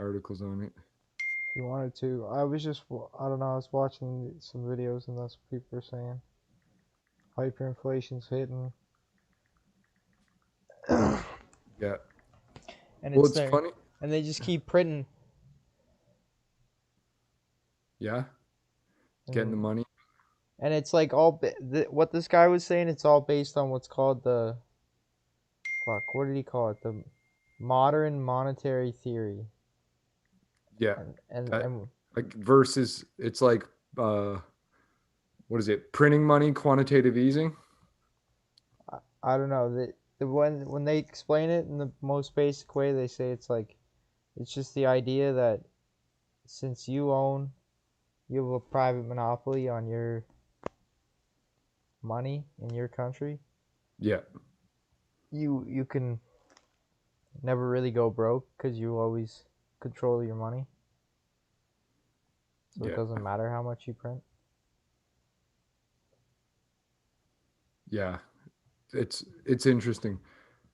articles on it. If you wanted to, I don't know. I was watching some videos and that's what people were saying. Hyperinflation's hitting. Yeah. And Well, it's it's there. funny. And they just keep printing. Yeah. Getting the And, money. and it's like what this guy was saying, it's all based on what's called the, fuck, what did he call it? The modern monetary theory. Yeah. And, That and like versus it's like what is it? Printing money, quantitative easing. I don't know. When they explain it in the most basic way, they say it's like, it's just the idea that since you have a private monopoly on your money in your country, Yeah. you can never really go broke because you always control your money. So it Yeah. doesn't matter how much you print. Yeah. It's interesting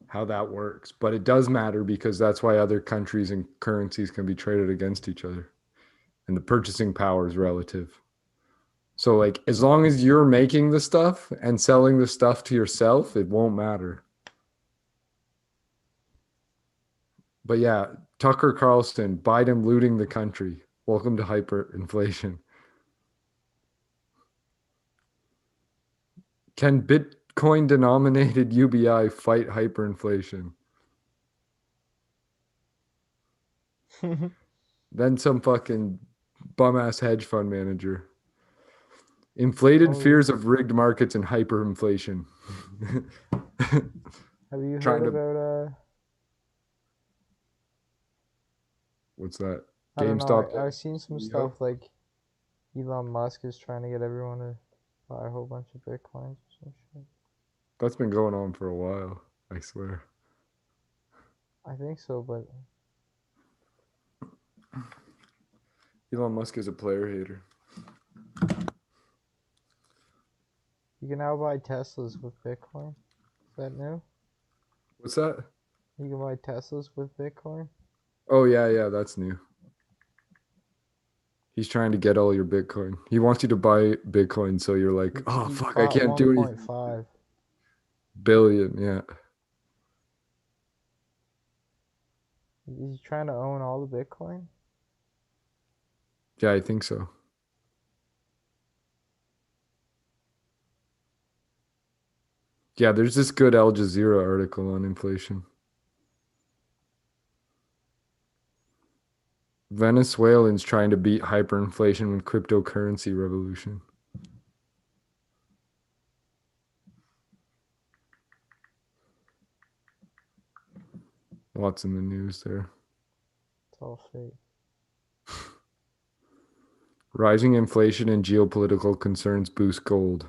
how that works, but it does matter because that's why other countries and currencies can be traded against each other, and the purchasing power is relative. So like as long as you're making the stuff and selling the stuff to yourself, it won't matter. But yeah, Tucker Carlson, Biden looting the country. Welcome to hyperinflation. Can Bitcoin denominated UBI fight hyperinflation? Then some fucking bum ass hedge fund manager. Inflated Oh yeah. fears of rigged markets and hyperinflation. Have you heard Trying to, about what's that? I don't know. GameStop I've seen some CEO? stuff like Elon Musk is trying to get everyone to buy a whole bunch of bitcoins or some shit. That's been going on for a while, I swear. I think so, but Elon Musk is a player hater. you can now buy Teslas with Bitcoin. Is that new? What's that? You can buy Teslas with Bitcoin. Oh, yeah, that's new. He's trying to get all your Bitcoin. He wants you to buy Bitcoin so you're like, oh, He's fuck, I bought can't do anything. 1.5 Billion, yeah. He's trying to own all the Bitcoin. Yeah, I think so. Yeah, there's this good Al Jazeera article on inflation. Venezuelans trying to beat hyperinflation with cryptocurrency revolution. Lots in the news there. It's all fake. Rising inflation and geopolitical concerns boost gold.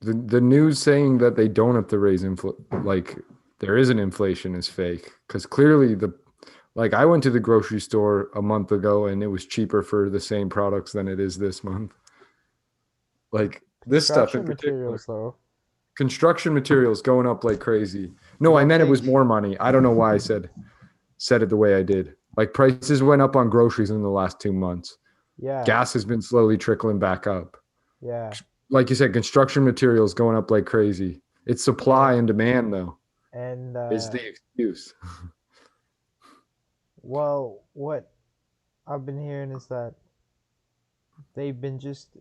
The news saying that they don't have to raise like there is an inflation is fake because clearly I went to the grocery store a month ago and it was cheaper for the same products than it is this month. Like this stuff in Construction particular. materials, though. Construction materials going up like crazy. No, You I don't meant it was think? more money. I don't know why I said it the way I did. Like prices went up on groceries in the last 2 months. Yeah, Gas has been slowly trickling back up. yeah, Like you said, construction materials going up like crazy. It's supply and and demand though and is the excuse. well, what I've been hearing is that they've been just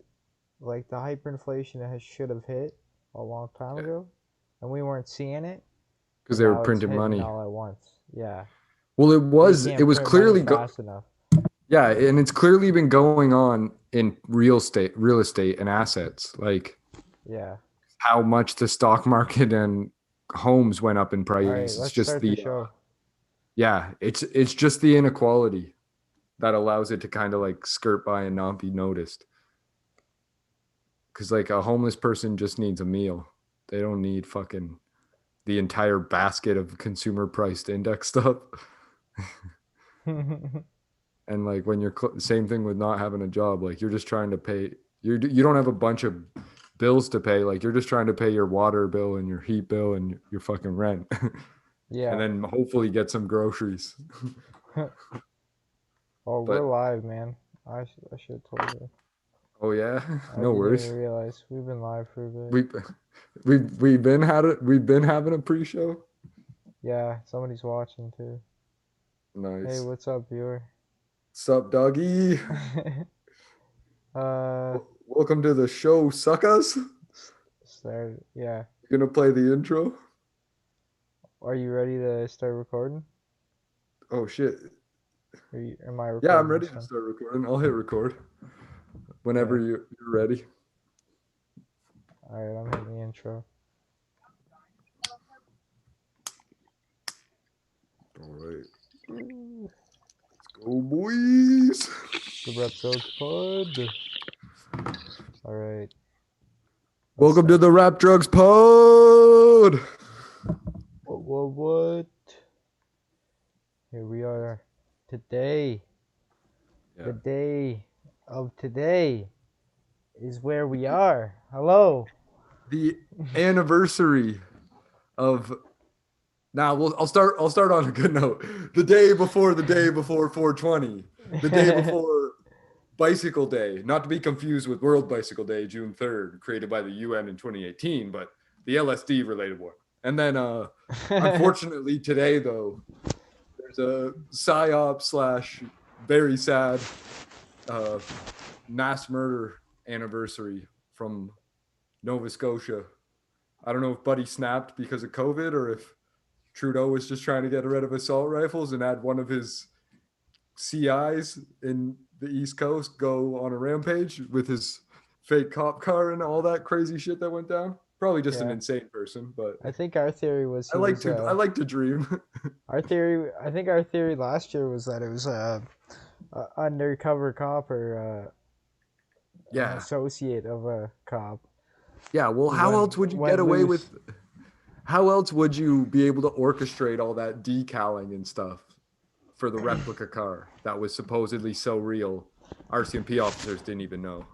like the hyperinflation has should have hit a long time ago, and we weren't seeing it, Because and they were now it's printing hitting money. all at once. Yeah, Well, they it can't was print money clearly fast enough. yeah, and it's clearly been going on in real estate and assets. Like Yeah. how much the stock market and homes went up in All right, price. It's let's just start the the show. yeah, it's just the inequality that allows it to kind of like skirt by and not be noticed. Because like a homeless person just needs a meal. They don't need fucking the entire basket of consumer priced index stuff. And like when you're same thing with not having a job, like you're just trying to pay. You don't have a bunch of bills to pay. Like you're just trying to pay your water bill and your heat bill and your fucking rent, and Yeah. then hopefully get some groceries. Oh, we're But live, man. I should have told you. oh yeah, I no didn't even worries. realize we've been live for a bit. We we've been having a pre-show. Yeah, somebody's watching too. Hey, Nice. what's up, viewer? Sup, doggy? uh, Welcome to the show, suckers. start. Yeah. You gonna play the intro? Are you ready to start recording? Oh shit. Am I Yeah, I'm recording ready this to time? start recording. I'll hit record whenever Okay. you're ready. All right, I'm hitting the intro. All right. Let's go, boys. The Rep Drugs Pod. All right. Welcome to the Rap Drugs Pod. What? Here we are. Today. Yeah. The day of today is where we are. Hello. The anniversary of now. I'll start on a good note. The day before 420. The day before Bicycle Day, not to be confused with World Bicycle Day, June 3rd, created by the UN in 2018, but the LSD related one. And then, unfortunately, today, though, there's a PSYOP / very sad mass murder anniversary from Nova Scotia. I don't know if Buddy snapped because of COVID or if Trudeau was just trying to get rid of assault rifles and had one of his CIs in the East Coast go on a rampage with his fake cop car and all that crazy shit that went down. Probably just an insane person, but I think our theory was I like to dream. I think our theory last year was that it was a undercover cop or an associate of a cop. Yeah, well, how else would you get away with? How else would you be able to orchestrate all that decaling and stuff for the replica car that was supposedly so real? RCMP officers didn't even know.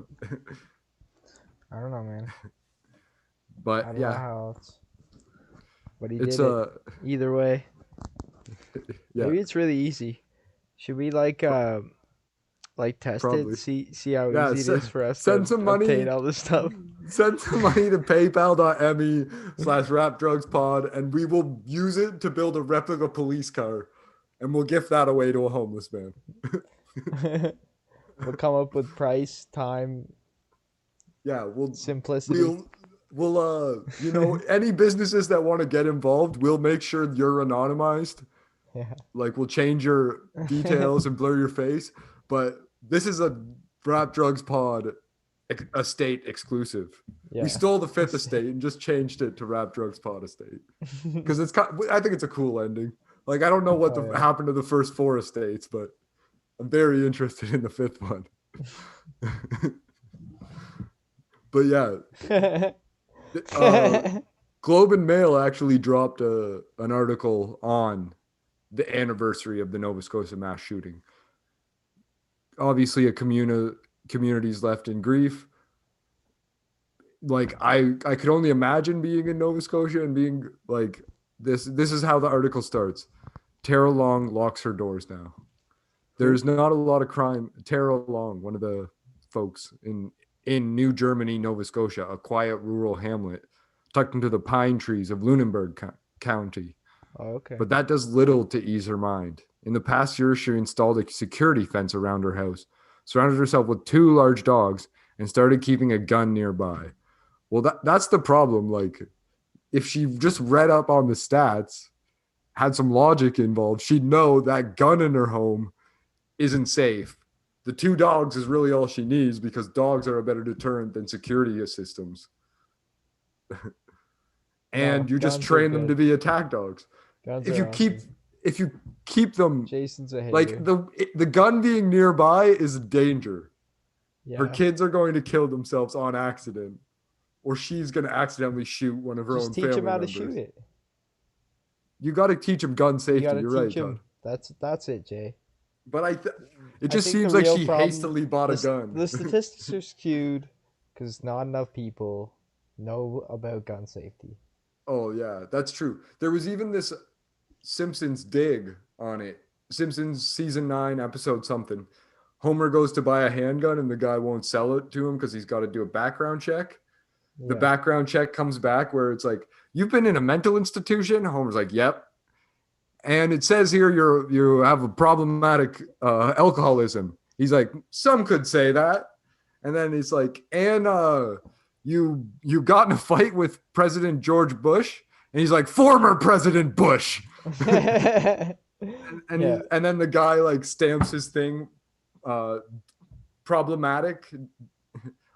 I don't know, man. But I don't know how else. But he it's did it. Either way. Yeah. Maybe it's really easy. Should we like test Probably. it, see how easy it is for us to some money, obtain all this stuff? Send some money to paypal.me/rapdrugspod and we will use it to build a replica police car and we'll gift that away to a homeless man. We'll come up with price, time. Yeah, simplicity. We'll any businesses that want to get involved, we'll make sure you're anonymized. Yeah. Like we'll change your details and blur your face, but this is a Rap Drugs Pod estate exclusive. Yeah. We stole the 5th estate and just changed it to Rap Drugs Pod estate because I think it's a cool ending. Like I don't know what happened to the first 4 estates, but I'm very interested in the 5th one. But yeah, Globe and Mail actually dropped an article on the anniversary of the Nova Scotia mass shooting. Obviously, a community's left in grief. Like I could only imagine being in Nova Scotia and being like this. This is how the article starts. Tara Long locks her doors now. There's not a lot of crime. Tara Long, one of the folks in New Germany, Nova Scotia, a quiet rural hamlet tucked into the pine trees of Lunenburg County. Oh, okay. But that does little to ease her mind. In the past year, she installed a security fence around her house, surrounded herself with 2 large dogs, and started keeping a gun nearby. Well, that's the problem. Like, if she just read up on the stats, had some logic involved, she'd know that gun in her home isn't safe. The 2 dogs is really all she needs because dogs are a better deterrent than security systems. And you just train them to be attack dogs. If you keep them, Jason's a hater. Like the gun being nearby is a danger. Yeah. Her kids are going to kill themselves on accident, or she's going to accidentally shoot one of her own family members. Just teach them how to shoot it. You got to teach them gun safety. You're right, Todd. That's it, Jay. But it just seems like she hastily bought a gun. The statistics are skewed because not enough people know about gun safety. Oh yeah, that's true. There was even this Simpsons dig on it. Simpsons season 9 episode something. Homer goes to buy a handgun and the guy won't sell it to him because he's got to do a background check. The Yeah. background check comes back where it's like, "You've been in a mental institution." Homer's like, "Yep." And it says here you have a problematic alcoholism. He's like, "Some could say that." And then he's like, "And you got in a fight with President George Bush?" And he's like, "Former President Bush." Yeah. And then the guy like stamps his thing, problematic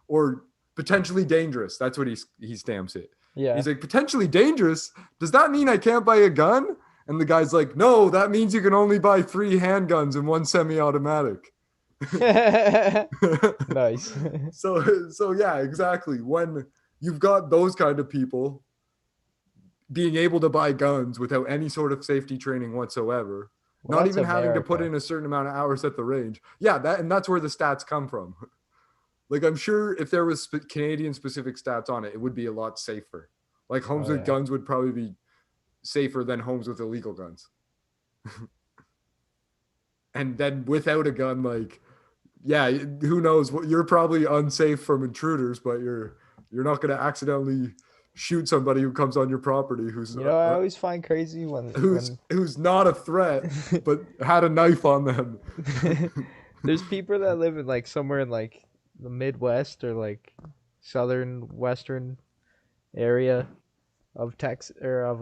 or potentially dangerous. That's what he stamps it. Yeah. He's like, "Potentially dangerous? Does that mean I can't buy a gun?" And the guy's like, "No, that means you can only buy 3 handguns and 1 semi-automatic." Nice. So yeah, exactly. When you've got those kind of people being able to buy guns without any sort of safety training whatsoever, Well, not that's even having to put America. in a certain amount of hours at the range. Yeah, that's where the stats come from. Like, I'm sure if there was Canadian specific stats on it, it would be a lot safer. Like, homes Oh with yeah. guns would probably be safer than homes with illegal guns. And then without a gun, like, yeah, who knows? You're probably unsafe from intruders, but you're not going to accidentally shoot somebody who comes on your property I always find crazy when who's not a threat but had a knife on them. there's people that live in like somewhere in like the Midwest or like southern western area of Texas or of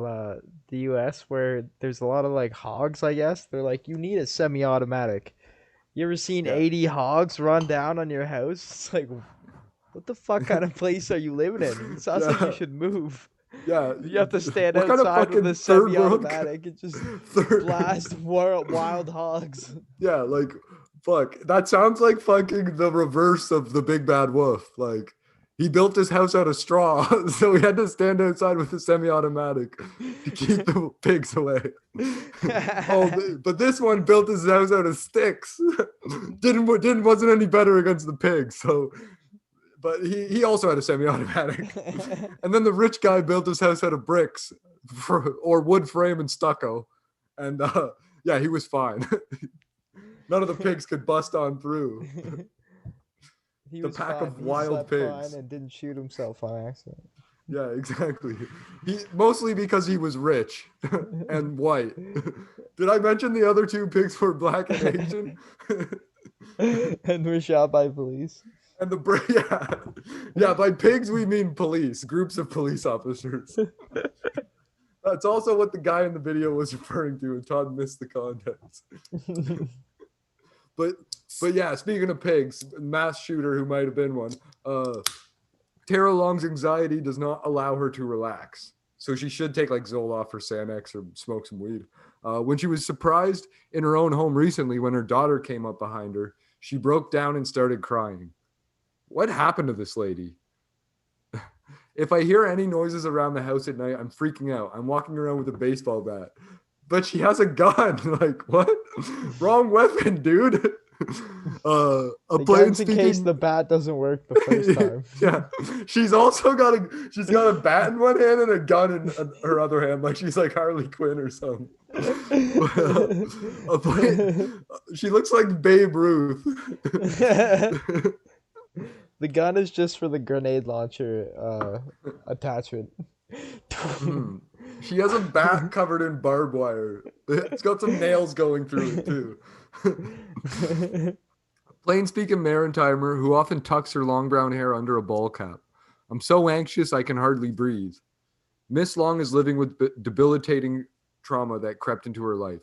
the U.S. where there's a lot of like hogs. I guess they're like, you need a semi-automatic. You ever seen Yeah, 80 hogs run down on your house? It's like, what the fuck kind of place are you living in? It sounds like you yeah, should move. yeah. You have to stand What kind of outside with fucking a third world semi-automatic and just third? blast wild hogs. Yeah, like, fuck. That sounds like fucking the reverse of the big bad wolf. Like, he built his house out of straw, so he had to stand outside with a semi-automatic to keep the pigs away. But this one built his house out of sticks. Didn't wasn't any better against the pigs. So, but he also had a semi-automatic. And then the rich guy built his house out of bricks or wood frame and stucco, and yeah, he was fine. None of the pigs could bust on through. He The was pack fine. of He wild slept fine pigs. and didn't shoot himself on accident. Yeah, exactly. He mostly because he was rich and white. Did I mention the other 2 pigs were black and Asian? And were shot by police. And yeah, by pigs we mean police, groups of police officers. That's also what the guy in the video was referring to, and Todd missed the context. But yeah, speaking of pigs, mass shooter who might have been one. Tara Long's anxiety does not allow her to relax, so she should take like Zoloft or Xanax or smoke some weed. When she was surprised in her own home recently, when her daughter came up behind her, she broke down and started crying. What happened to this lady? If I hear any noises around the house at night, I'm freaking out. I'm walking around with a baseball bat. But she has a gun. Like, what? Wrong weapon, dude. A The plain gun's in case speaking. the bat doesn't work the first time. Yeah, she's also got a bat in one hand and a gun in her other hand, like she's like Harley Quinn or something. She looks like Babe Ruth. The gun is just for the grenade launcher attachment. Mm. She has a bat covered in barbed wire. It's got some nails going through it too. Plain speaking Maritimer who often tucks her long brown hair under a ball cap. I'm so anxious I can hardly breathe. Miss Long is living with debilitating trauma that crept into her life.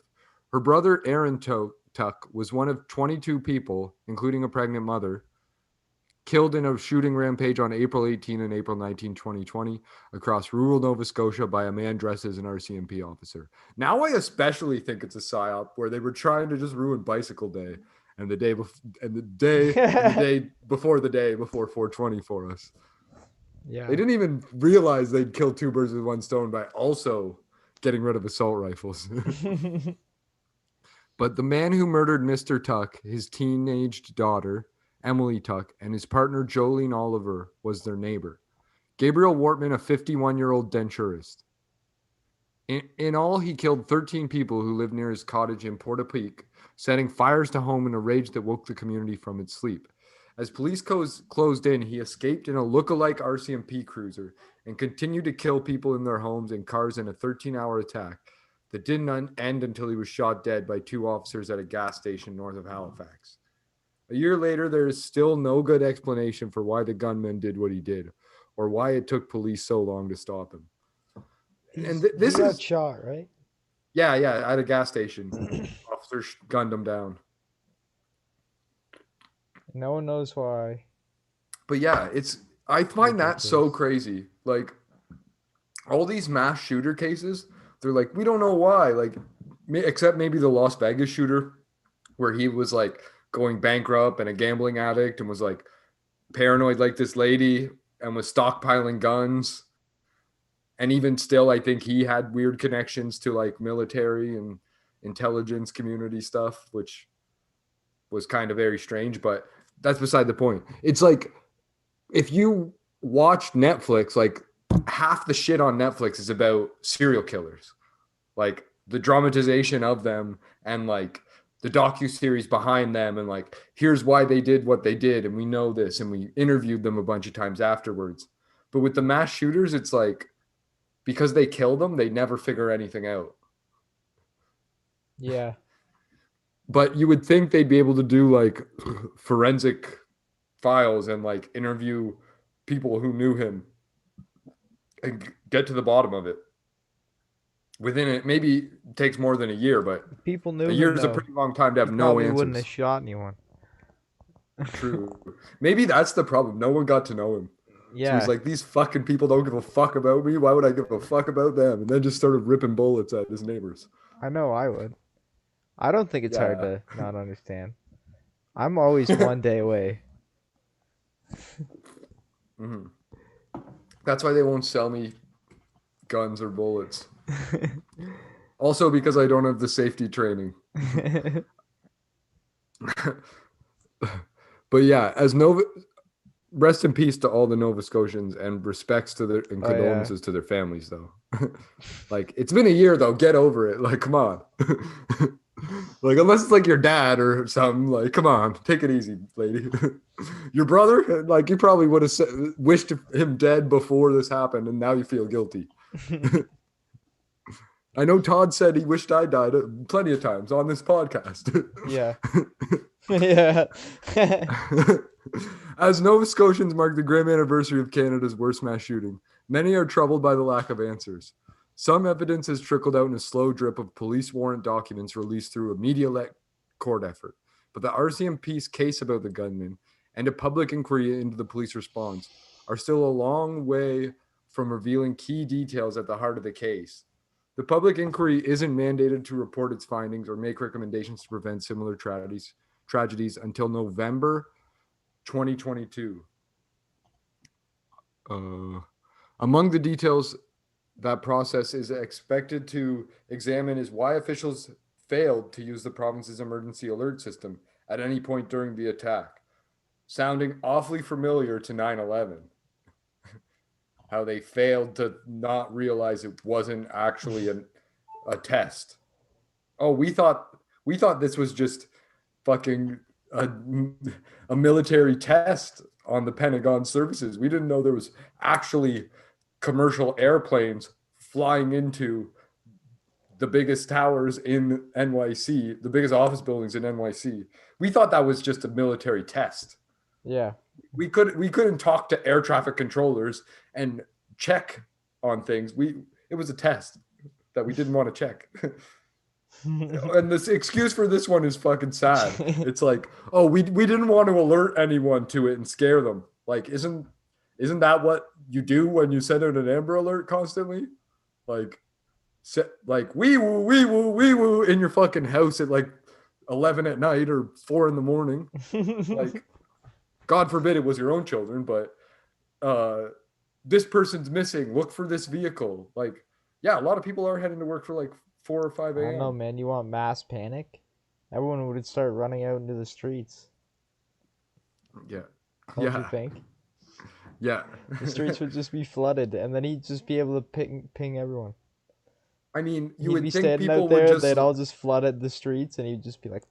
Her brother Aaron Tuck was one of 22 people, including a pregnant mother, killed in a shooting rampage on April 18 and April 19, 2020, across rural Nova Scotia by a man dressed as an RCMP officer. Now I especially think it's a psyop where they were trying to just ruin Bicycle Day and the day before 420 for us. Yeah. They didn't even realize they'd kill 2 birds with 1 stone by also getting rid of assault rifles. But the man who murdered Mr. Tuck, his teenaged daughter, Emily Tuck, and his partner Jolene Oliver was their neighbor. Gabriel Wortman, a 51-year-old denturist. In all, he killed 13 people who lived near his cottage in Portapique, setting fires to home in a rage that woke the community from its sleep. As police closed in, he escaped in a look-alike RCMP cruiser and continued to kill people in their homes and cars in a 13-hour attack that didn't end until he was shot dead by two officers at a gas station north of Halifax. A year later, there is still no good explanation for why the gunman did what he did or why it took police so long to stop him. And He this got is, shot, right? yeah, at a gas station. Officers gunned him down. No one knows why. But yeah, I find that so Ridiculous. crazy. Like all these mass shooter cases, they're like, we don't know why. Like, except maybe the Las Vegas shooter, where he was like going bankrupt and a gambling addict and was like paranoid like this lady and was stockpiling guns. And even still, I think he had weird connections to like military and intelligence community stuff, which was kind of very strange, but that's beside the point. It's like if you watch Netflix, like half the shit on Netflix is about serial killers, like the dramatization of them and like the docu-series behind them and like here's why they did what they did and we know this and we interviewed them a bunch of times afterwards. But with the mass shooters, it's like because they kill them, they never figure anything out. Yeah. But you would think they'd be able to do like forensic files and like interview people who knew him and get to the bottom of it. Within it, maybe takes more than a year, but If people a knew year him is a though, pretty long time to he have no probably wouldn't have answers. shot anyone. True. Maybe that's the problem. No one got to know him. So he's Yeah, like, these fucking people don't give a fuck about me. Why would I give a fuck about them? And then just started ripping bullets at his neighbors. I know I would. I don't think it's hard Yeah. to not understand. I'm always one day away. hmm That's why they won't sell me guns or bullets. Also, because I don't have the safety training. But yeah, as Nova, rest in peace to all the Nova Scotians and respects to their and Oh yeah. condolences to their families, though. Like, it's been a year, though. Get over it. Like, come on. Like, unless it's like your dad or something, like, come on, take it easy, lady. Your brother, like, you probably would have wished him dead before this happened, and now you feel guilty. I know Todd said he wished I died plenty of times on this podcast. Yeah. Yeah. As Nova Scotians mark the grim anniversary of Canada's worst mass shooting, many are troubled by the lack of answers. Some evidence has trickled out in a slow drip of police warrant documents released through a media-led court effort. But the RCMP's case about the gunman and a public inquiry into the police response are still a long way from revealing key details at the heart of the case. The public inquiry isn't mandated to report its findings or make recommendations to prevent similar tragedies until November 2022. Among the details that process is expected to examine is why officials failed to use the province's emergency alert system at any point during the attack, sounding awfully familiar to 9/11. How they failed to not realize it wasn't actually a test. Oh, we thought this was just fucking a, a military test on the Pentagon services. We didn't know there was actually commercial airplanes flying into the biggest towers in NYC, the biggest office buildings in NYC. We thought that was just a military test. Yeah. We couldn't talk to air traffic controllers and check on things. It was a test that we didn't want to check. And this excuse for this one is fucking sad. It's like, oh, we didn't want to alert anyone to it and scare them. Like, isn't that what you do when you send out an Amber Alert constantly? Like, like wee woo in your fucking house at like 11 at night or 4 in the morning. Like, God forbid it was your own children, but this person's missing. Look for this vehicle. Like, yeah, a lot of people are heading to work for like 4 or 5 I don't know, a.m. man. You want mass panic? Everyone would start running out into the streets. Yeah. Don't you Yeah. think? Yeah. The streets would just be flooded, and then he'd just be able to ping everyone. I mean, you He'd be would think standing out people would there, just, they'd all just flood at the streets, and he'd just be like,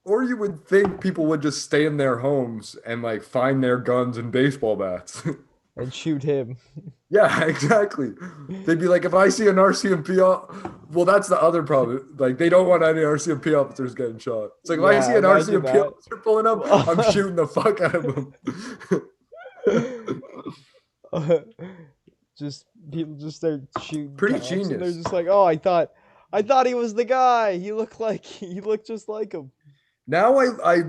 or you would think people would just stay in their homes and like find their guns and baseball bats. and shoot him. Yeah, exactly. They'd be like, if I see an RCMP, well, that's the other problem. Like, they don't want any RCMP officers getting shot. It's like, if I see Yeah, an imagine RCMP that. officer pulling up, I'm shooting the fuck out of him. Just people just start shooting Pretty cops, and they're genius. just like, "Oh, I thought he was the guy. He looked just like him." Now I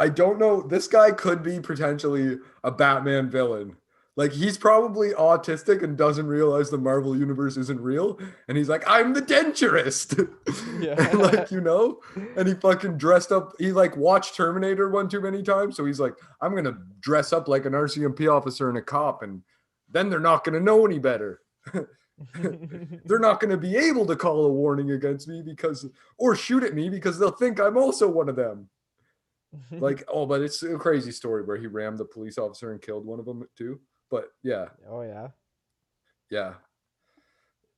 don't know. This guy could be potentially a Batman villain. Like he's probably autistic and doesn't realize the Marvel universe isn't real. And he's like, I'm the denturist. And Yeah. like, and he fucking dressed up. He like watched Terminator one too many times. So he's like, I'm gonna dress up like an RCMP officer and a cop, and then they're not gonna know any better. They're not going to be able to call a warning against me or shoot at me because they'll think I'm also one of them. Like, oh, but it's a crazy story where he rammed the police officer and killed one of them too. But yeah, Oh yeah. yeah.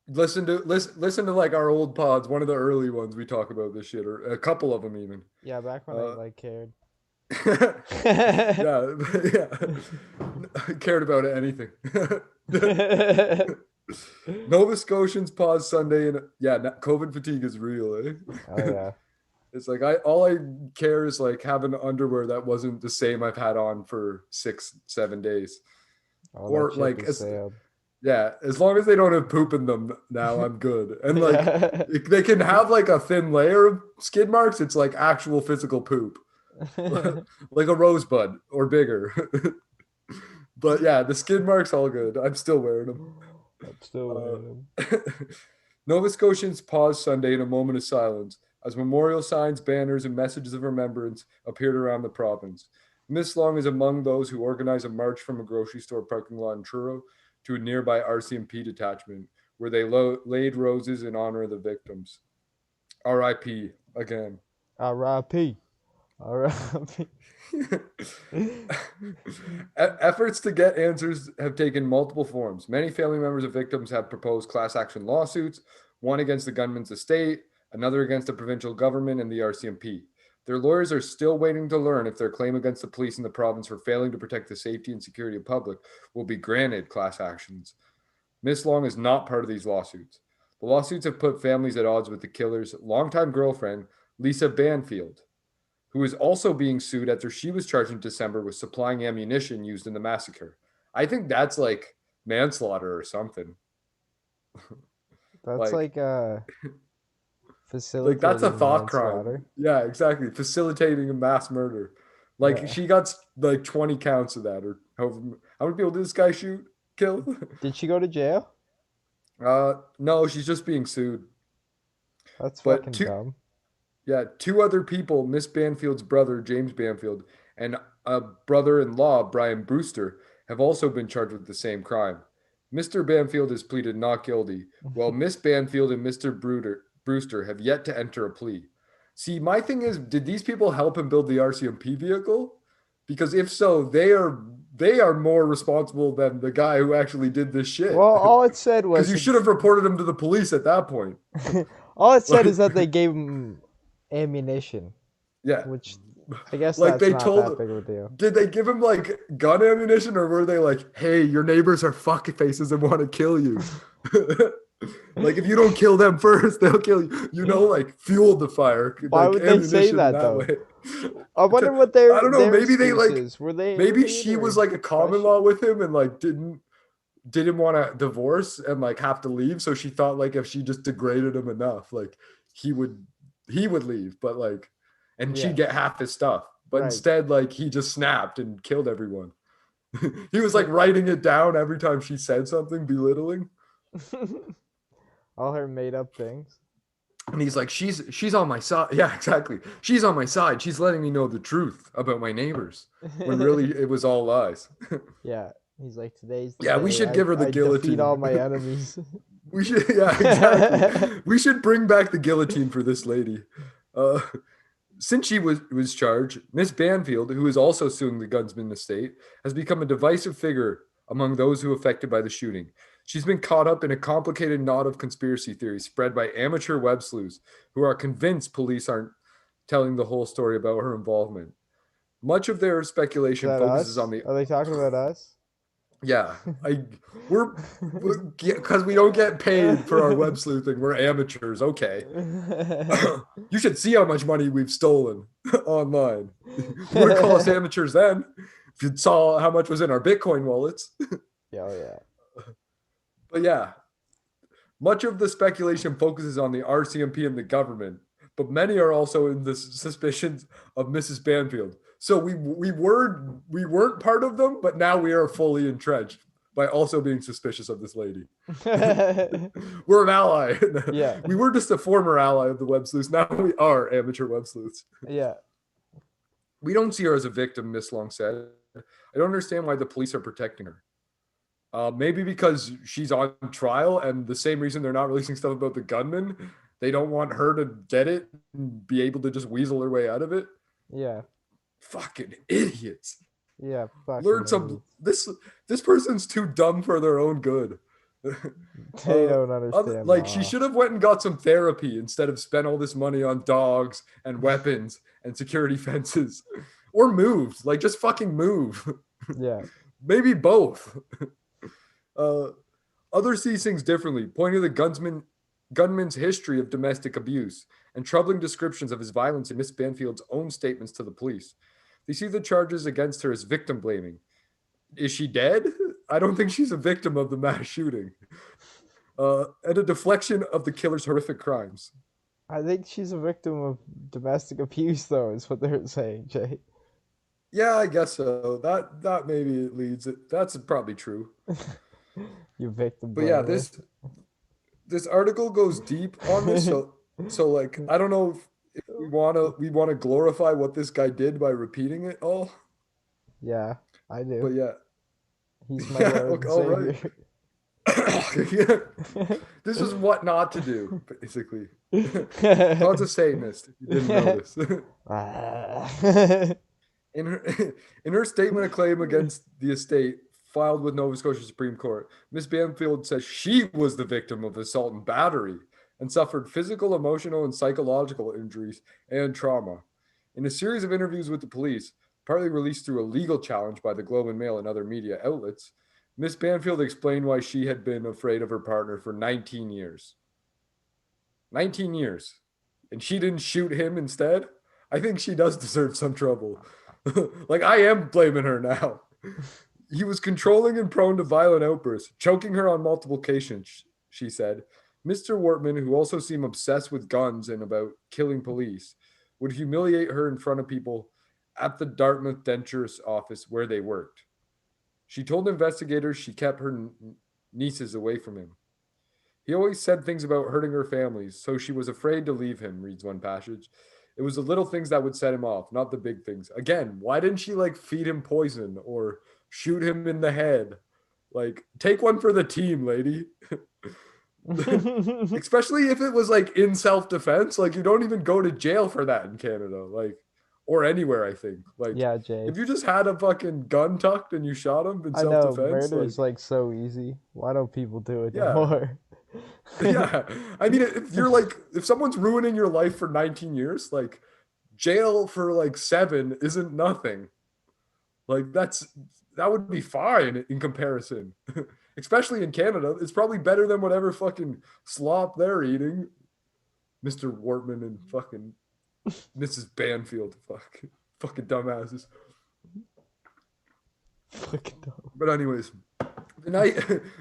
Listen to like our old pods, one of the early ones we talk about this shit, or a couple of them even. Yeah, back when I Uh, like cared. yeah, yeah. Cared about anything. Nova Scotians pause Sunday, and yeah, COVID fatigue is real, eh? Oh yeah. It's like all I care is like having underwear that wasn't the same I've had on for 6-7 days, Oh, that or ship like has sailed. yeah, as long as they don't have poop in them, now I'm good. And like Yeah. they can have like a thin layer of skid marks. It's like actual physical poop, like a rosebud or bigger. But yeah, the skid marks all good. I'm still wearing them. I'm still wearing Nova Scotians paused Sunday in a moment of silence as memorial signs, banners, and messages of remembrance appeared around the province. Miss Long is among those who organized a march from a grocery store parking lot in Truro to a nearby RCMP detachment, where they laid roses in honor of the victims. R.I.P. again. them. R.I.P. R.I.P. Efforts to get answers have taken multiple forms. Many family members of victims have proposed class action lawsuits, one against the gunman's estate, another against the provincial government and the RCMP. Their lawyers are still waiting to learn if their claim against the police in the province for failing to protect the safety and security of public will be granted class actions. Miss Long is not part of these lawsuits. The lawsuits have put families at odds with the killer's longtime girlfriend, Lisa Banfield, who is also being sued after she was charged in December with supplying ammunition used in the massacre. I think that's like manslaughter or something. That's Like, like like that's a facilitating thought crime. manslaughter. Yeah, exactly. Facilitating a mass murder. Like Yeah. she got like 20 counts of that, or however. How many people did this guy kill? Did she go to jail? No, she's just being sued. That's But fucking dumb. yeah, two other people, Miss Banfield's brother, James Banfield, and a brother in law, Brian Brewster, have also been charged with the same crime. Mr. Banfield has pleaded not guilty, while Miss Banfield and Mr. Brewster have yet to enter a plea. See, my thing is, did these people help him build the RCMP vehicle? Because if so, they are more responsible than the guy who actually did this shit. Well, all it said Because was you should have reported him to the police at that point. all it said Like, is that they gave him ammunition, yeah, which I guess like that's they not that told. big of a deal. Did they give him like gun ammunition, or were they like, "Hey, your neighbors are fuck faces and want to kill you"? Like if you don't kill them first, they'll kill you. Like fuel the fire. Why Like would they say ammunition that that though? way. I wonder what I don't know. their Maybe they like. excuses were. They Maybe anything she was or like a common law question? with him and like didn't want to divorce and like have to leave. So she thought like if she just degraded him enough, like he would leave. But like, and she'd Yeah, get half his stuff. But right. instead, like he just snapped and killed everyone. He was like writing it down every time she said something belittling. All her made up things. And he's like, she's on my side. Yeah, exactly. She's on my side. She's letting me know the truth about my neighbors. When really it was all lies. Yeah, he's like, today's the Yeah, we day should give her the I defeat guillotine. all my enemies. We should, yeah, exactly. We should bring back the guillotine for this lady. Uh, Since she was charged, Miss Banfield, who is also suing the Gunsman estate, has become a divisive figure among those who affected by the shooting. She's been caught up in a complicated knot of conspiracy theories spread by amateur web sleuths who are convinced police aren't telling the whole story about her involvement. Much of their Is speculation that focuses on us? the Are they talking about us? yeah. I we're because we don't get paid for our web sleuthing. We're amateurs. Okay. You should see how much money we've stolen online. You wouldn't call us amateurs then if you saw how much was in our Bitcoin wallets. Yeah, oh yeah. But yeah, much of the speculation focuses on the RCMP and the government, but many are also in the suspicions of Mrs. Banfield. So we weren't part of them, but now we are fully entrenched by also being suspicious of this lady. We're an ally. Yeah. We were just a former ally of the web sleuths. Now we are amateur web sleuths. Yeah. We don't see her as a victim, Miss Long said. I don't understand why the police are protecting her. Maybe because she's on trial, and the same reason they're not releasing stuff about the gunman. They don't want her to get it and be able to just weasel her way out of it. Yeah. Fucking idiots. Yeah. Learn Fucking some. idiots. This person's too dumb for their own good. They don't understand Like she law. should have went and got some therapy instead of spent all this money on dogs and weapons and security fences, or moved. Like just fucking move. Yeah. Maybe both. Uh, Others see things differently, pointing to the gunman's history of domestic abuse and troubling descriptions of his violence in Miss Banfield's own statements to the police. They see the charges against her as victim blaming. Is she dead? I don't think she's a victim of the mass shooting. And a deflection of the killer's horrific crimes. I think she's a victim of domestic abuse, though, is what they're saying, Jay. Yeah, I guess so. That maybe it leads it. That's probably true. You victim But yeah, blamer. this article goes deep on this. So like I don't know if we wanna glorify what this guy did by repeating it all. Yeah, I do. But yeah, He's my yeah, Lord okay, and all right. Savior. Yeah. This is what not to do, basically. Todd's a Satanist. If you didn't know this. Ah. In her in her statement of claim against the estate filed with Nova Scotia Supreme Court, Miss Banfield says she was the victim of assault and battery and suffered physical, emotional, and psychological injuries and trauma. In a series of interviews with the police, partly released through a legal challenge by the Globe and Mail and other media outlets, Miss Banfield explained why she had been afraid of her partner for 19 years. 19 years. And she didn't shoot him instead? I think she does deserve some trouble. Like, I am blaming her now. He was controlling and prone to violent outbursts, choking her on multiple occasions, she said. Mr. Wortman, who also seemed obsessed with guns and about killing police, would humiliate her in front of people at the Dartmouth dentures office where they worked. She told investigators she kept her nieces away from him. He always said things about hurting her families, so she was afraid to leave him, reads one passage. It was the little things that would set him off, not the big things. Again, why didn't she like feed him poison or shoot him in the head? Like, take one for the team, lady. Especially if it was like in self-defense. Like, you don't even go to jail for that in Canada. Like, or anywhere, I think. Like, Yeah, Jay. if you just had a fucking gun tucked and you shot him in I know self-defense, murder like, is like so easy. Why don't people do it yeah. more? Yeah. I mean, if you're like, if someone's ruining your life for 19 years, like, jail for like 7 isn't nothing. Like, that would be fine in comparison. Especially in Canada. It's probably better than whatever fucking slop they're eating. Mr. Wortman and fucking Mrs. Banfield. Fucking dumbasses. Fucking dumb. But anyways, the night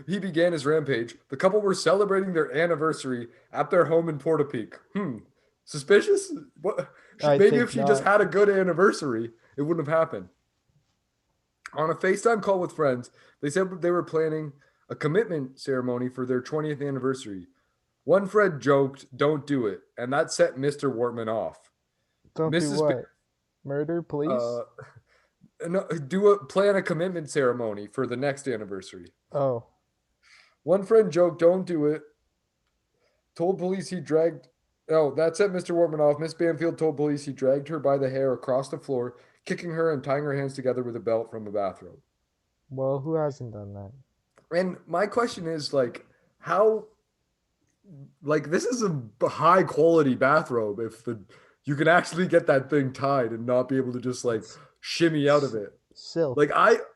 he began his rampage, the couple were celebrating their anniversary at their home in Portapique. Suspicious? What? I Maybe think if she just not. had a good anniversary, it wouldn't have happened. On a FaceTime call with friends, they said they were planning a commitment ceremony for their 20th anniversary. One friend joked, "Don't do it," and that set Mr. Wortman off. Don't do Mrs. what? Murder, police? Uh, plan a commitment ceremony for the next anniversary. Oh. One friend joked, "Don't do it." Told police he dragged Oh, that set Mr. Wortman off. Miss Banfield told police he dragged her by the hair across the floor, kicking her and tying her hands together with a belt from the bathrobe. Well, who hasn't done that? And my question is like, how, like, this is a high quality bathrobe if the you can actually get that thing tied and not be able to just like It's shimmy out of it. silk. Like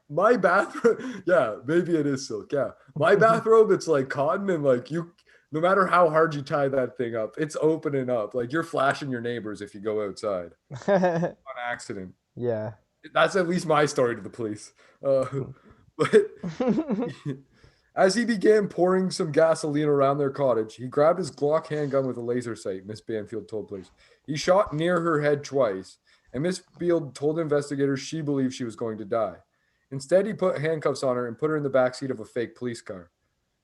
my bathrobe, yeah, maybe it is silk. Yeah, my bathrobe, it's like cotton, and like no matter how hard you tie that thing up, it's opening up. Like you're flashing your neighbors if you go outside on accident. Yeah. That's at least my story to the police. But as he began pouring some gasoline around their cottage, he grabbed his Glock handgun with a laser sight, Miss Banfield told police. He shot near her head twice, and Miss Field told investigators she believed she was going to die. Instead, he put handcuffs on her and put her in the backseat of a fake police car.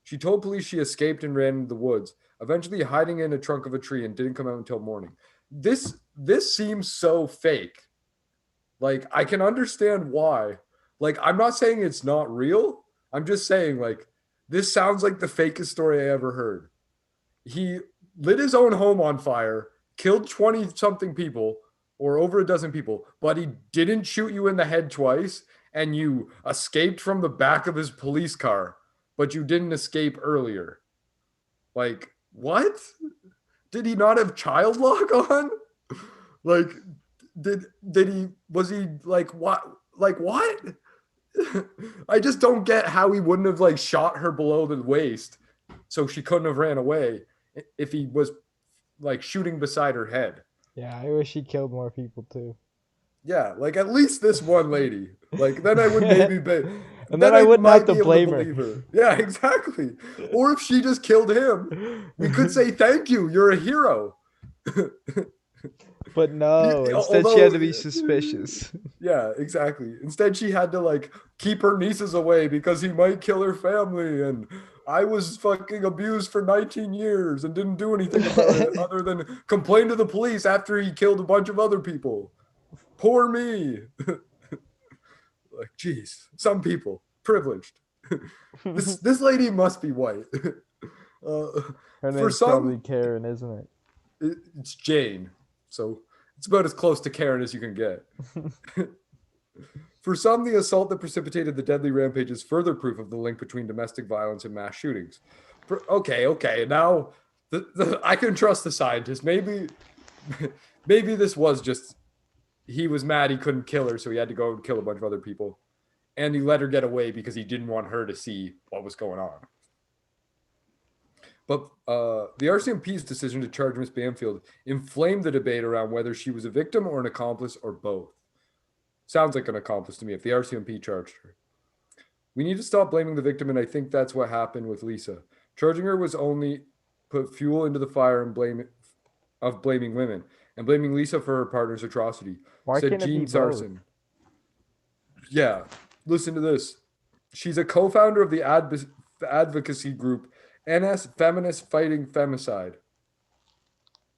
She told police she escaped and ran into the woods, eventually hiding in a trunk of a tree and didn't come out until morning. This seems so fake. Like I can understand why. Like I'm not saying it's not real. I'm just saying like this sounds like the fakest story I ever heard. He lit his own home on fire, killed 20 something people or over a dozen people, but he didn't shoot you in the head twice and you escaped from the back of his police car, but you didn't escape earlier. Like, what? Did he not have child lock on? Like, did he was he like what? I just don't get how he wouldn't have like shot her below the waist so she couldn't have ran away if he was like shooting beside her head. Yeah, I wish he killed more people too. Yeah, like at least this one lady. Like then I would maybe be And then then I I wouldn't have might to be able to blame her. believe her. Yeah, exactly. Or if she just killed him, we could say thank you, you're a hero. But no, instead she Although had to be suspicious. yeah, exactly. Instead, she had to like keep her nieces away because he might kill her family. And I was fucking abused for 19 years and didn't do anything about it other than complain to the police after he killed a bunch of other people. Poor me. Like, geez, some people privileged. This lady must be white. Uh, Her for name's some, probably Karen, isn't it's Jane. So it's about as close to Karen as you can get. it? For some, the assault that precipitated the deadly rampage is further proof of the link between domestic violence and mass shootings. Okay. Now, I can trust the scientist. Maybe this was just he was mad he couldn't kill her, so he had to go and kill a bunch of other people, and he let her get away because he didn't want her to see what was going on. But the RCMP's decision to charge Miss Banfield inflamed the debate around whether she was a victim or an accomplice or both. Sounds like an accomplice to me if the RCMP charged her. We need to stop blaming the victim, and I think that's what happened with Lisa. Charging her was only put fuel into the fire and blaming women and blaming Lisa for her partner's atrocity, Why said can't it be Jean both? Sarson. Yeah, listen to this. She's a co-founder of the advocacy group NS Feminist Fighting Femicide.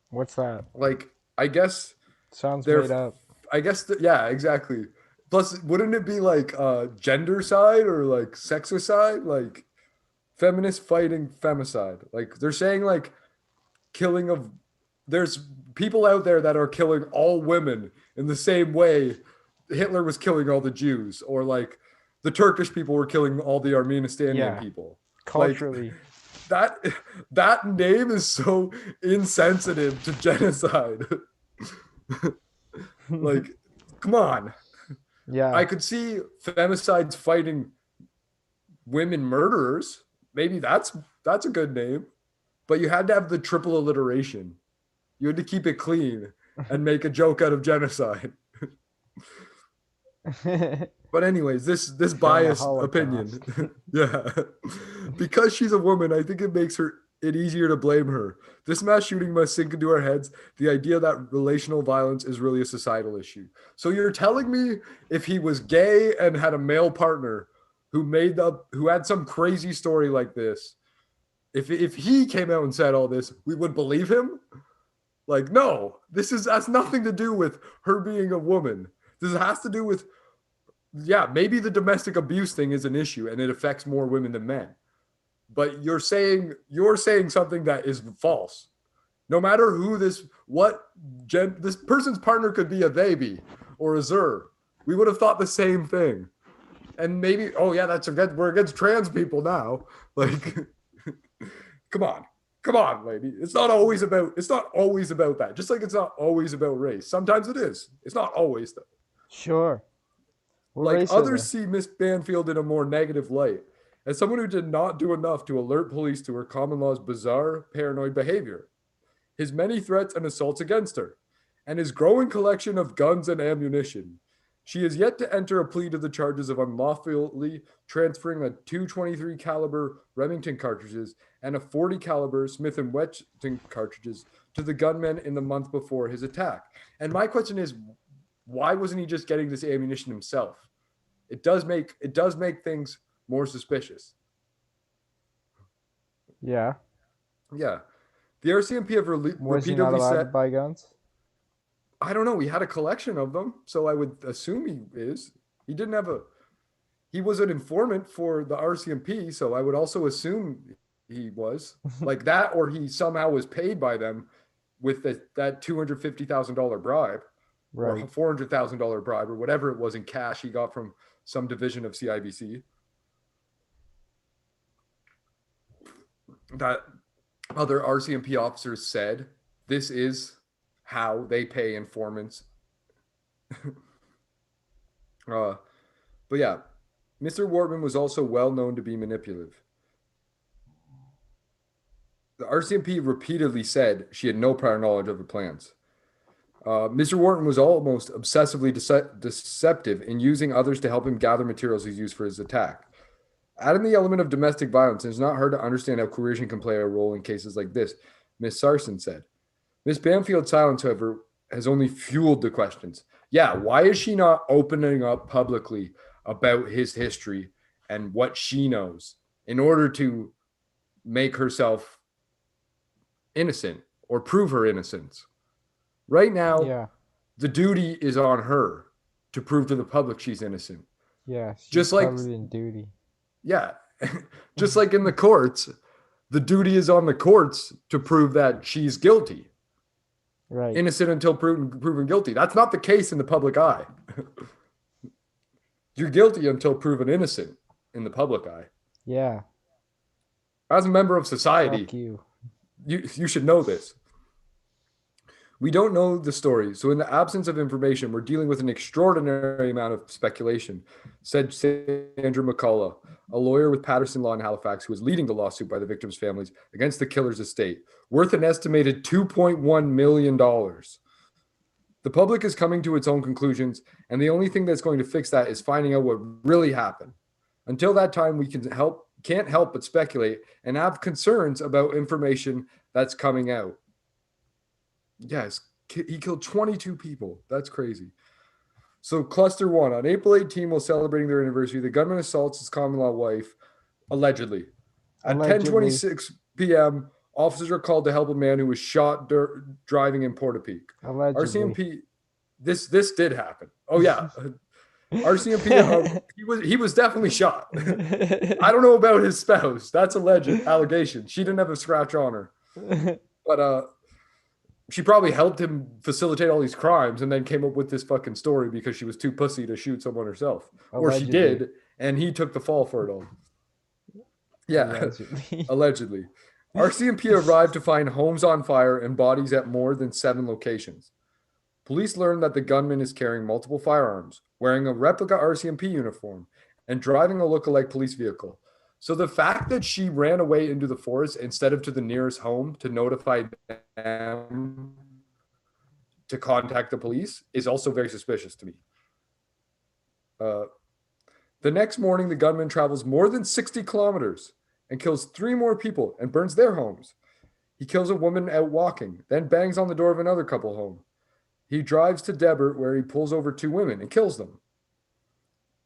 What's that? Like, I guess Sounds they're made up. I guess yeah, exactly. Plus, wouldn't it be like gender side or like sexicide, like feminist fighting femicide? Like they're saying like killing of there's people out there that are killing all women in the same way Hitler was killing all the Jews, or like the Turkish people were killing all the Armenistanian Yeah. people. Like Culturally. that that name is so insensitive to genocide. Like, come on. Yeah. I could see femicides fighting women murderers. Maybe that's a good name. But you had to have the triple alliteration. You had to keep it clean and make a joke out of genocide. But anyways, this biased opinion. Yeah. Because she's a woman, I think it makes it easier to blame her. This mass shooting must sink into our heads the idea that relational violence is really a societal issue. So you're telling me if he was gay and had a male partner who had some crazy story like this, if he came out and said all this, we would believe him? Like, no, has nothing to do with her being a woman. This has to do with, yeah, maybe the domestic abuse thing is an issue and it affects more women than men. But you're saying something that is false. No matter who this person's partner could be a baby or a Zer. We would have thought the same thing. And maybe, oh yeah, we're against trans people now. Like, come on. Come on, lady. It's not always about that. Just like it's not always about race. Sometimes it is. It's not always though. Sure. What Like race are others they? see Miss Banfield in a more negative light, as someone who did not do enough to alert police to her common law's bizarre, paranoid behavior, his many threats and assaults against her, and his growing collection of guns and ammunition. She is yet to enter a plea to the charges of unlawfully transferring a 223 caliber Remington cartridges and a 40 caliber Smith & Wesson cartridges to the gunman in the month before his attack. And my question is, why wasn't he just getting this ammunition himself? It does make things more suspicious. Yeah. Yeah. The RCMP have Was he not repeatedly allowed to said, buy guns? I don't know, he had a collection of them, so I would assume he is. He was an informant for the RCMP, so I would also assume he was like that, or he somehow was paid by them with that $250,000 bribe or Right. $400,000 bribe or whatever it was in cash he got from some division of CIBC. That other RCMP officers said this is how they pay informants. But yeah, Mr. Wortman was also well known to be manipulative. The RCMP repeatedly said she had no prior knowledge of the plans. Mr. Wharton was almost obsessively deceptive in using others to help him gather materials he's used for his attack. Adding the element of domestic violence, it's not hard to understand how coercion can play a role in cases like this, Miss Sarson said. Miss Bamfield's silence, however, has only fueled the questions. Yeah, why is she not opening up publicly about his history and what she knows in order to make herself innocent or prove her innocence? Right now, Yeah. the duty is on her to prove to the public she's innocent. Yeah. She's Just like, covered in duty. yeah, just like in the courts, the duty is on the courts to prove that she's guilty. Right. Innocent until proven guilty. That's not the case in the public eye. You're guilty until proven innocent in the public eye. Yeah. As a member of society, Fuck you. you should know this. We don't know the story, so in the absence of information, we're dealing with an extraordinary amount of speculation, said Sandra McCullough, a lawyer with Patterson Law in Halifax who is leading the lawsuit by the victims' families against the killer's estate, worth an estimated $2.1 million. The public is coming to its own conclusions, and the only thing that's going to fix that is finding out what really happened. Until that time, we can't help but speculate and have concerns about information that's coming out. Yes, he killed 22 people. That's crazy. So cluster one, on April 18, while celebrating their anniversary, the gunman assaults his common law wife, allegedly. At 10:26 p.m., officers are called to help a man who was shot driving in Portapique. Allegedly. RCMP, this did happen. Oh yeah, RCMP, he was definitely shot. I don't know about his spouse. That's alleged allegation. She didn't have a scratch on her, but she probably helped him facilitate all these crimes and then came up with this fucking story because she was too pussy to shoot someone herself. Allegedly. Or she did, and he took the fall for it all. Yeah, allegedly. RCMP arrived to find homes on fire and bodies at more than 7 locations. Police learned that the gunman is carrying multiple firearms, wearing a replica RCMP uniform, and driving a look-alike police vehicle. So the fact that she ran away into the forest instead of to the nearest home to notify them to contact the police is also very suspicious to me. The next morning, the gunman travels more than 60 kilometers and kills 3 more people and burns their homes. He kills a woman out walking, then bangs on the door of another couple home. He drives to Debert, where he pulls over 2 women and kills them.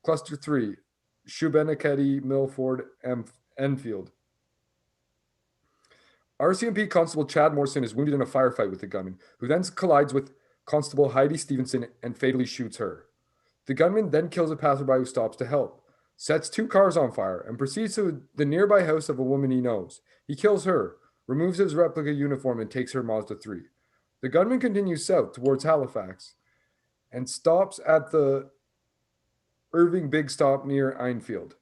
Cluster 3. Shubenacadie, Milford, Enfield. RCMP Constable Chad Morrison is wounded in a firefight with the gunman, who then collides with Constable Heidi Stevenson and fatally shoots her. The gunman then kills a passerby who stops to help, sets 2 cars on fire, and proceeds to the nearby house of a woman he knows. He kills her, removes his replica uniform, and takes her Mazda 3. The gunman continues south towards Halifax and stops at the Irving Big Stop near Enfield.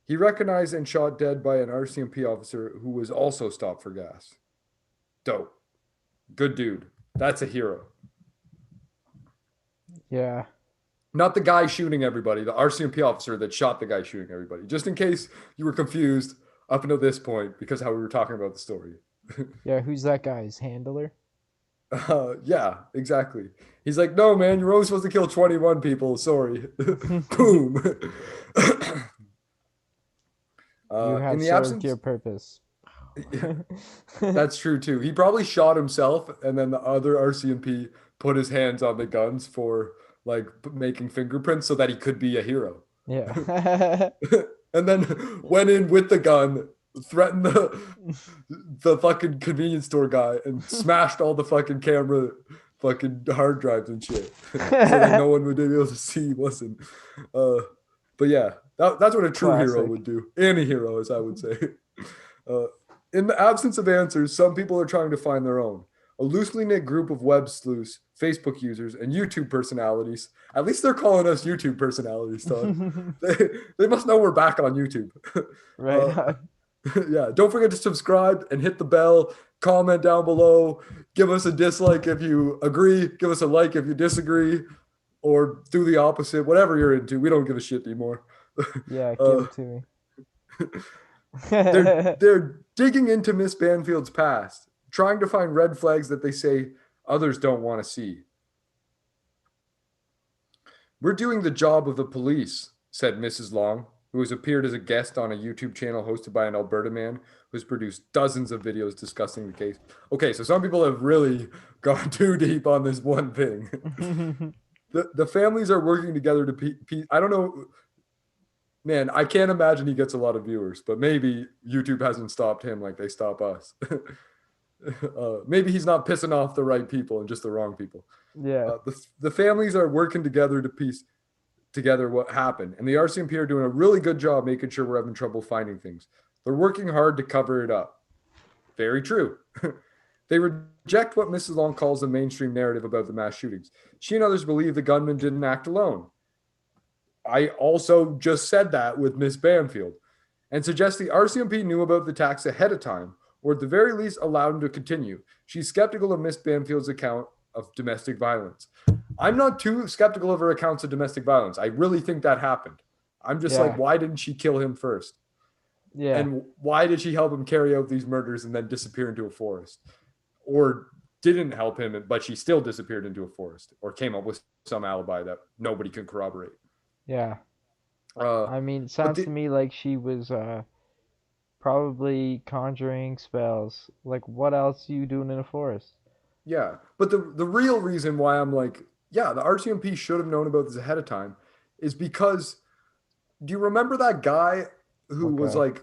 He recognized and shot dead by an RCMP officer who was also stopped for gas. Dope. Good dude. That's a hero. Yeah. Not the guy shooting everybody, the RCMP officer that shot the guy shooting everybody. Just in case you were confused up until this point because how we were talking about the story. Yeah, who's that guy? His handler? Yeah, exactly. He's like, no, man, you're only supposed to kill 21 people. Sorry. Boom. You In have the served absence, your purpose. that's true too. He probably shot himself, and then the other RCMP put his hands on the guns for like making fingerprints so that he could be a hero. Yeah. And then went in with the gun, threatened the fucking convenience store guy, and smashed all the fucking camera fucking hard drives and shit, so that no one would be able to see he wasn't. But yeah, that's what a true hero Classic. would do. Any hero, as I would say. Uh, in the absence of answers, some people are trying to find their own. A loosely knit group of web sleuths, Facebook users, and YouTube personalities. At least they're calling us YouTube personalities, Todd. They must know we're back on YouTube. Right. Yeah, don't forget to subscribe and hit the bell. Comment down below. Give us a dislike if you agree. Give us a like if you disagree. Or do the opposite. Whatever you're into. We don't give a shit anymore. Yeah, give it to me. They're digging into Miss Banfield's past, trying to find red flags that they say others don't want to see. We're doing the job of the police, said Mrs. Long, who has appeared as a guest on a YouTube channel hosted by an Alberta man who's produced dozens of videos discussing the case. Okay, so some people have really gone too deep on this one thing. The families are working together to I don't know. Man, I can't imagine he gets a lot of viewers, but maybe YouTube hasn't stopped him like they stop us. Maybe he's not pissing off the right people and just the wrong people. Yeah. The families are working together to piece together what happened, and the RCMP are doing a really good job making sure we're having trouble finding things. They're working hard to cover it up. Very true. They reject what Mrs. Long calls the mainstream narrative about the mass shootings. She and others believe the gunman didn't act alone. I also just said that with Miss Banfield, and suggest the RCMP knew about the attacks ahead of time, or at the very least allowed him to continue. She's skeptical of Miss Banfield's account of domestic violence. I'm not too skeptical of her accounts of domestic violence. I really think that happened. I'm just like, why didn't she kill him first? Yeah. And why did she help him carry out these murders and then disappear into a forest? Or didn't help him, but she still disappeared into a forest, or came up with some alibi that nobody can corroborate. Yeah. I mean, it sounds to me like she was probably conjuring spells. Like, what else are you doing in a forest? Yeah, but the real reason why I'm like, yeah, the RCMP should have known about this ahead of time is because, do you remember that guy who was like,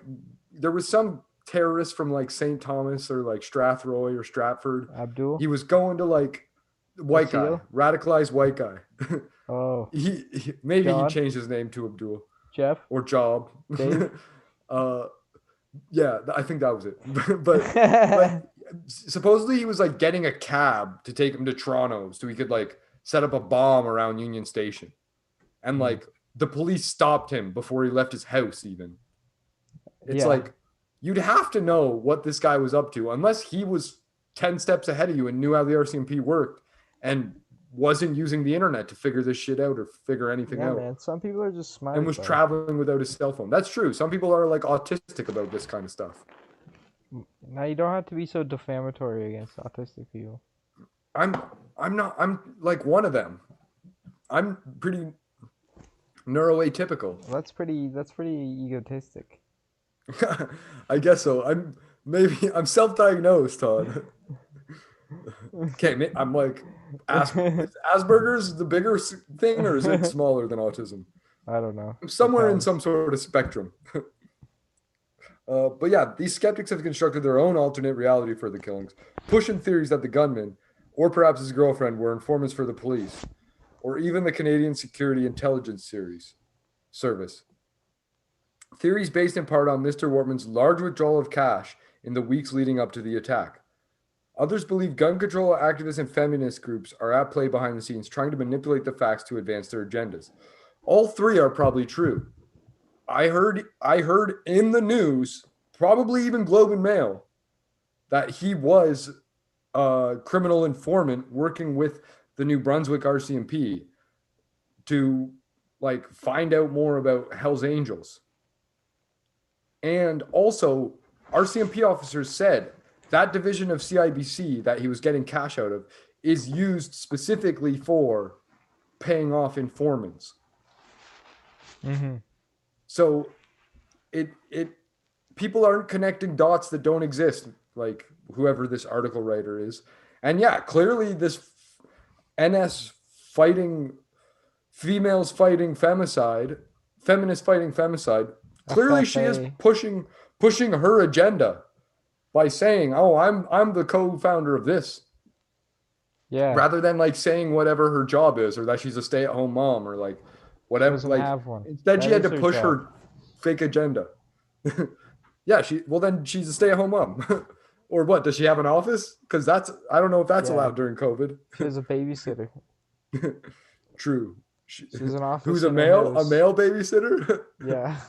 there was some terrorist from like St. Thomas or like Strathroy or Stratford. Abdul? He was going to like white guy, radicalized white guy. Oh. Maybe John? he changed his name to Abdul. Jeff? Or Job. Dave? Yeah, I think that was it. but supposedly he was like getting a cab to take him to Toronto so he could like set up a bomb around Union Station. And like the police stopped him before he left his house even. It's like, you'd have to know what this guy was up to, unless he was 10 steps ahead of you and knew how the RCMP worked and wasn't using the internet to figure this shit out or figure anything out. Man, some people are just smart. And was traveling without his cell phone. That's true. Some people are like autistic about this kind of stuff. Now you don't have to be so defamatory against autistic people. I'm like one of them. I'm pretty neuroatypical. That's pretty egotistic. I guess so. I'm self-diagnosed, Todd. Okay, I'm like, Asperger's the bigger thing, or is it smaller than autism? I don't know. Somewhere in some sort of spectrum. But yeah, these skeptics have constructed their own alternate reality for the killings, pushing theories that the gunman, or perhaps his girlfriend, were informants for the police, or even the Canadian Security Intelligence Service. Theories based in part on Mr. Wortman's large withdrawal of cash in the weeks leading up to the attack. Others believe gun control activists and feminist groups are at play behind the scenes, trying to manipulate the facts to advance their agendas. All three are probably true. I heard in the news, probably even Globe and Mail, that he was a criminal informant working with the New Brunswick RCMP to like find out more about Hell's Angels. And also, RCMP officers said that division of CIBC that he was getting cash out of is used specifically for paying off informants. Mm-hmm. So it people aren't connecting dots that don't exist, like whoever this article writer is. And yeah, clearly this NS fighting females fighting femicide, feminists fighting femicide. Clearly, she is FFA. pushing her agenda by saying, "Oh, I'm the co-founder of this," Yeah. rather than like saying whatever her job is, or that she's a stay-at-home mom, or like She whatever. doesn't Like have one. instead, she That had is to her push job. her fake agenda. Yeah, then she's a stay-at-home mom. Or what? Does she have an office? Because I don't know if that's Yeah. allowed during COVID. She has a babysitter. True. She's an office Who's in her a house. male babysitter? Yeah.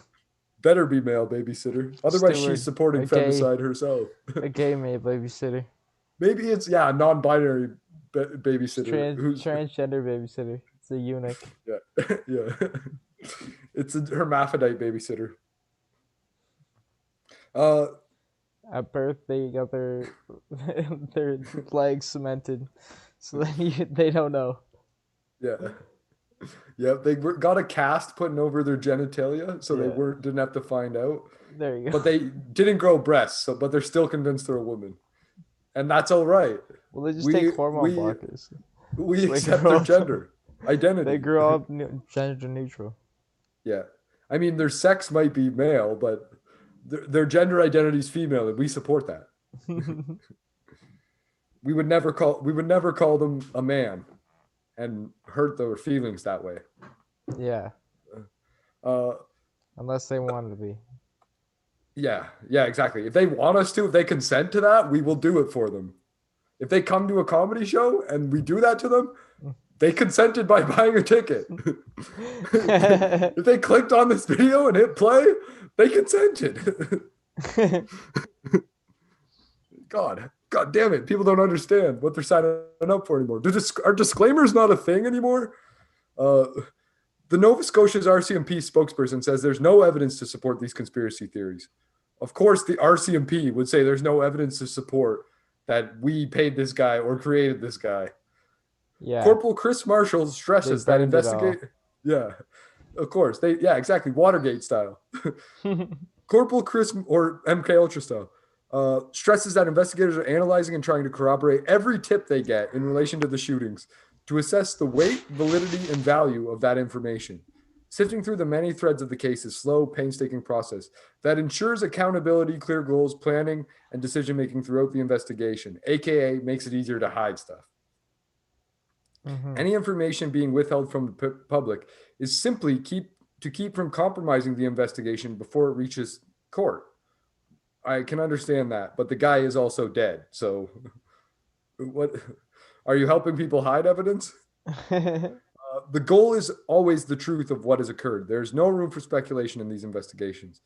Better be male babysitter. Otherwise, Steward. she's supporting A gay. femicide herself. A gay may babysitter. Maybe it's a non-binary babysitter who's Transgender babysitter. It's a eunuch. yeah yeah. It's a hermaphrodite babysitter. At birth, they got their their legs cemented, so they don't know. Yeah. Yeah, they got a cast putting over their genitalia, so they Yeah. didn't have to find out. There you go. But they didn't grow breasts, but they're still convinced they're a woman, and that's all right. Well, they just we- take hormone we- blockers. We They accept grow their up- gender identity. They grow up gender neutral. Yeah, I mean their sex might be male, but their gender identity is female, and we support that. We would never call them a man, and hurt their feelings that way. Yeah, Uh, unless they wanted to be. yeah, exactly. If they want us to, if they consent to that, we will do it for them. If they come to a comedy show and we do that to them, they consented by buying a ticket. If they clicked on this video and hit play, they consented. God damn it. People don't understand what they're signing up for anymore. Are disclaimers not a thing anymore? The Nova Scotia's RCMP spokesperson says there's no evidence to support these conspiracy theories. Of course, the RCMP would say there's no evidence to support that we paid this guy or created this guy. Yeah. Corporal Chris Marshall stresses that burned it all. investigate. Yeah, of course. Exactly. Watergate style. Corporal Chris or MK Ultra style stresses that investigators are analyzing and trying to corroborate every tip they get in relation to the shootings to assess the weight, validity, and value of that information. Sifting through the many threads of the case is a slow, painstaking process that ensures accountability, clear goals, planning, and decision-making throughout the investigation, aka makes it easier to hide stuff. Mhm. Any information being withheld from the public is simply to keep from compromising the investigation before it reaches court. I can understand that, but the guy is also dead. So what are you helping people hide evidence? The goal is always the truth of what has occurred. There's no room for speculation in these investigations.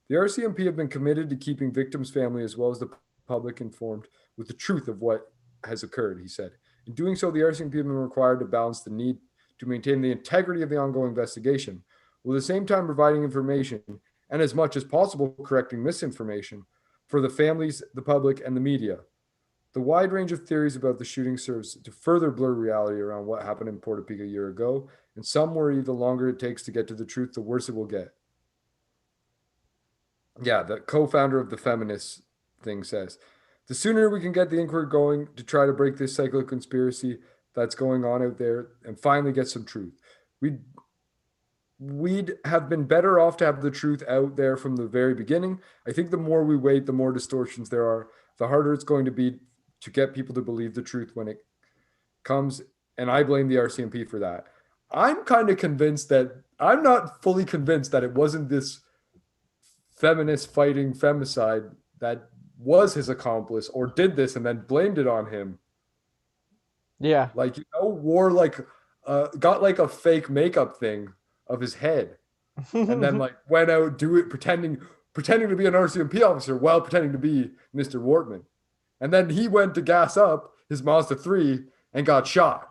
The RCMP have been committed to keeping victims' family as well as the public informed with the truth of what has occurred, he said. In doing so, the RCMP have been required to balance the need to maintain the integrity of the ongoing investigation, while at the same time providing information and as much as possible correcting misinformation for the families, the public, and the media. The wide range of theories about the shooting serves to further blur reality around what happened in Puerto Rico a year ago, and some worry the longer it takes to get to the truth, the worse it will get. Yeah, the co-founder of the feminist thing says, the sooner we can get the inquiry going to try to break this cycle of conspiracy that's going on out there and finally get some truth. We'd have been better off to have the truth out there from the very beginning. I think the more we wait, the more distortions there are, the harder it's going to be to get people to believe the truth when it comes. And I blame the RCMP for that. I'm kind of convinced that I'm not fully convinced that it wasn't this feminist fighting femicide that was his accomplice or did this and then blamed it on him. Yeah. Like, wore like got like a fake makeup thing of his head and then like went out do it pretending to be an RCMP officer while pretending to be Mr. Wortman. And then he went to gas up his Mazda 3 and got shot.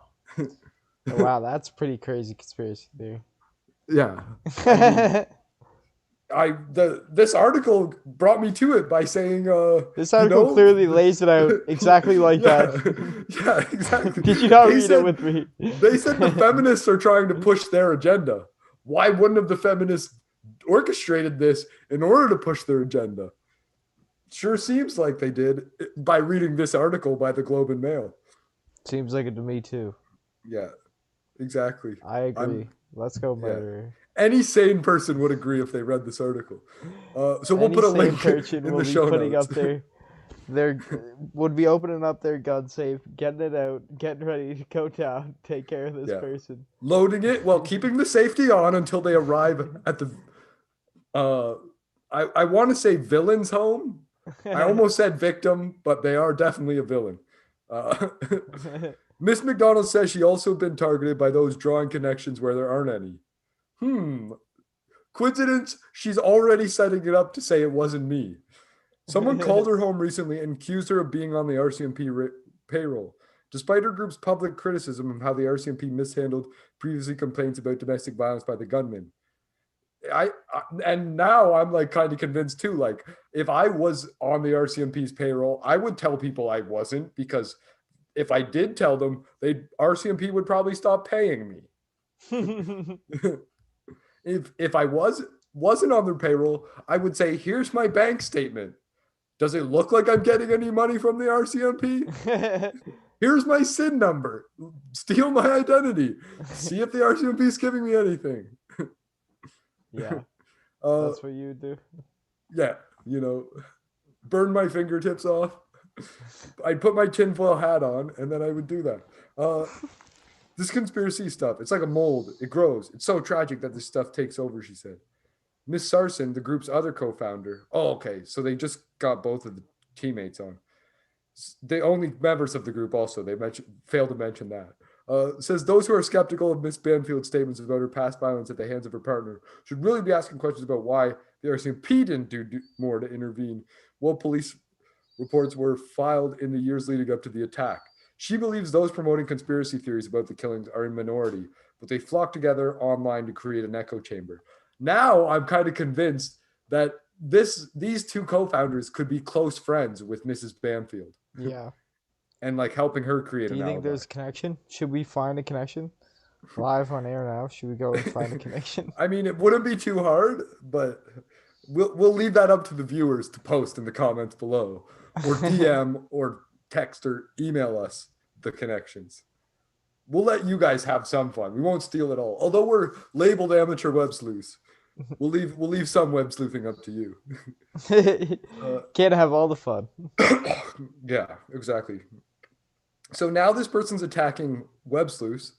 Wow, that's pretty crazy conspiracy theory. Yeah. I mean, this article brought me to it by saying this article clearly lays it out exactly like that. Yeah, exactly. Did you not read it with me? They said the feminists are trying to push their agenda. Why wouldn't have the feminists orchestrated this in order to push their agenda? Sure seems like they did by reading this article by the Globe and Mail. Seems like it to me too. Yeah, exactly. I agree. Let's go, murderer. Yeah. Any sane person would agree if they read this article. So we'll put a link in the show notes. Up there, would be opening up their gun safe, getting it out, getting ready to go down, take care of this person. Loading it while keeping the safety on until they arrive at the, I want to say villain's home. I almost said victim, but they are definitely a villain. Miss McDonald says she also been targeted by those drawing connections where there aren't any. Coincidence? She's already setting it up to say it wasn't me. Someone called her home recently and accused her of being on the RCMP payroll, despite her group's public criticism of how the RCMP mishandled previously complaints about domestic violence by the gunman. And now I'm like kind of convinced too, like if I was on the RCMP's payroll, I would tell people I wasn't, because if I did tell them, RCMP would probably stop paying me. If I wasn't on their payroll, I would say, here's my bank statement. Does it look like I'm getting any money from the RCMP? Here's my SIN number. Steal my identity. See if the RCMP is giving me anything. Yeah. That's what you would do. Yeah. Burn my fingertips off. I'd put my tinfoil hat on and then I would do that. This conspiracy stuff, it's like a mold. It grows. It's so tragic that this stuff takes over, she said. Miss Sarson, the group's other co-founder. Oh, okay. So they just got both of the teammates on. The only members of the group also, they failed to mention that. Says those who are skeptical of Miss Banfield's statements about her past violence at the hands of her partner should really be asking questions about why the RCMP didn't do more to intervene while police reports were filed in the years leading up to the attack. She believes those promoting conspiracy theories about the killings are in minority, but they flock together online to create an echo chamber. Now I'm kind of convinced that these two co-founders could be close friends with Mrs. Banfield. Yeah. And like helping her create an alibi. Do you think there's a connection? Should we find a connection? Live on air now. Should we go and find a connection? I mean, it wouldn't be too hard, but we'll leave that up to the viewers to post in the comments below, or DM or text or email us the connections. We'll let you guys have some fun. We won't steal it all. Although we're labeled amateur web sleuths, we'll leave some web sleuthing up to you. Can't have all the fun. Yeah, exactly. So now this person's attacking web sleuths.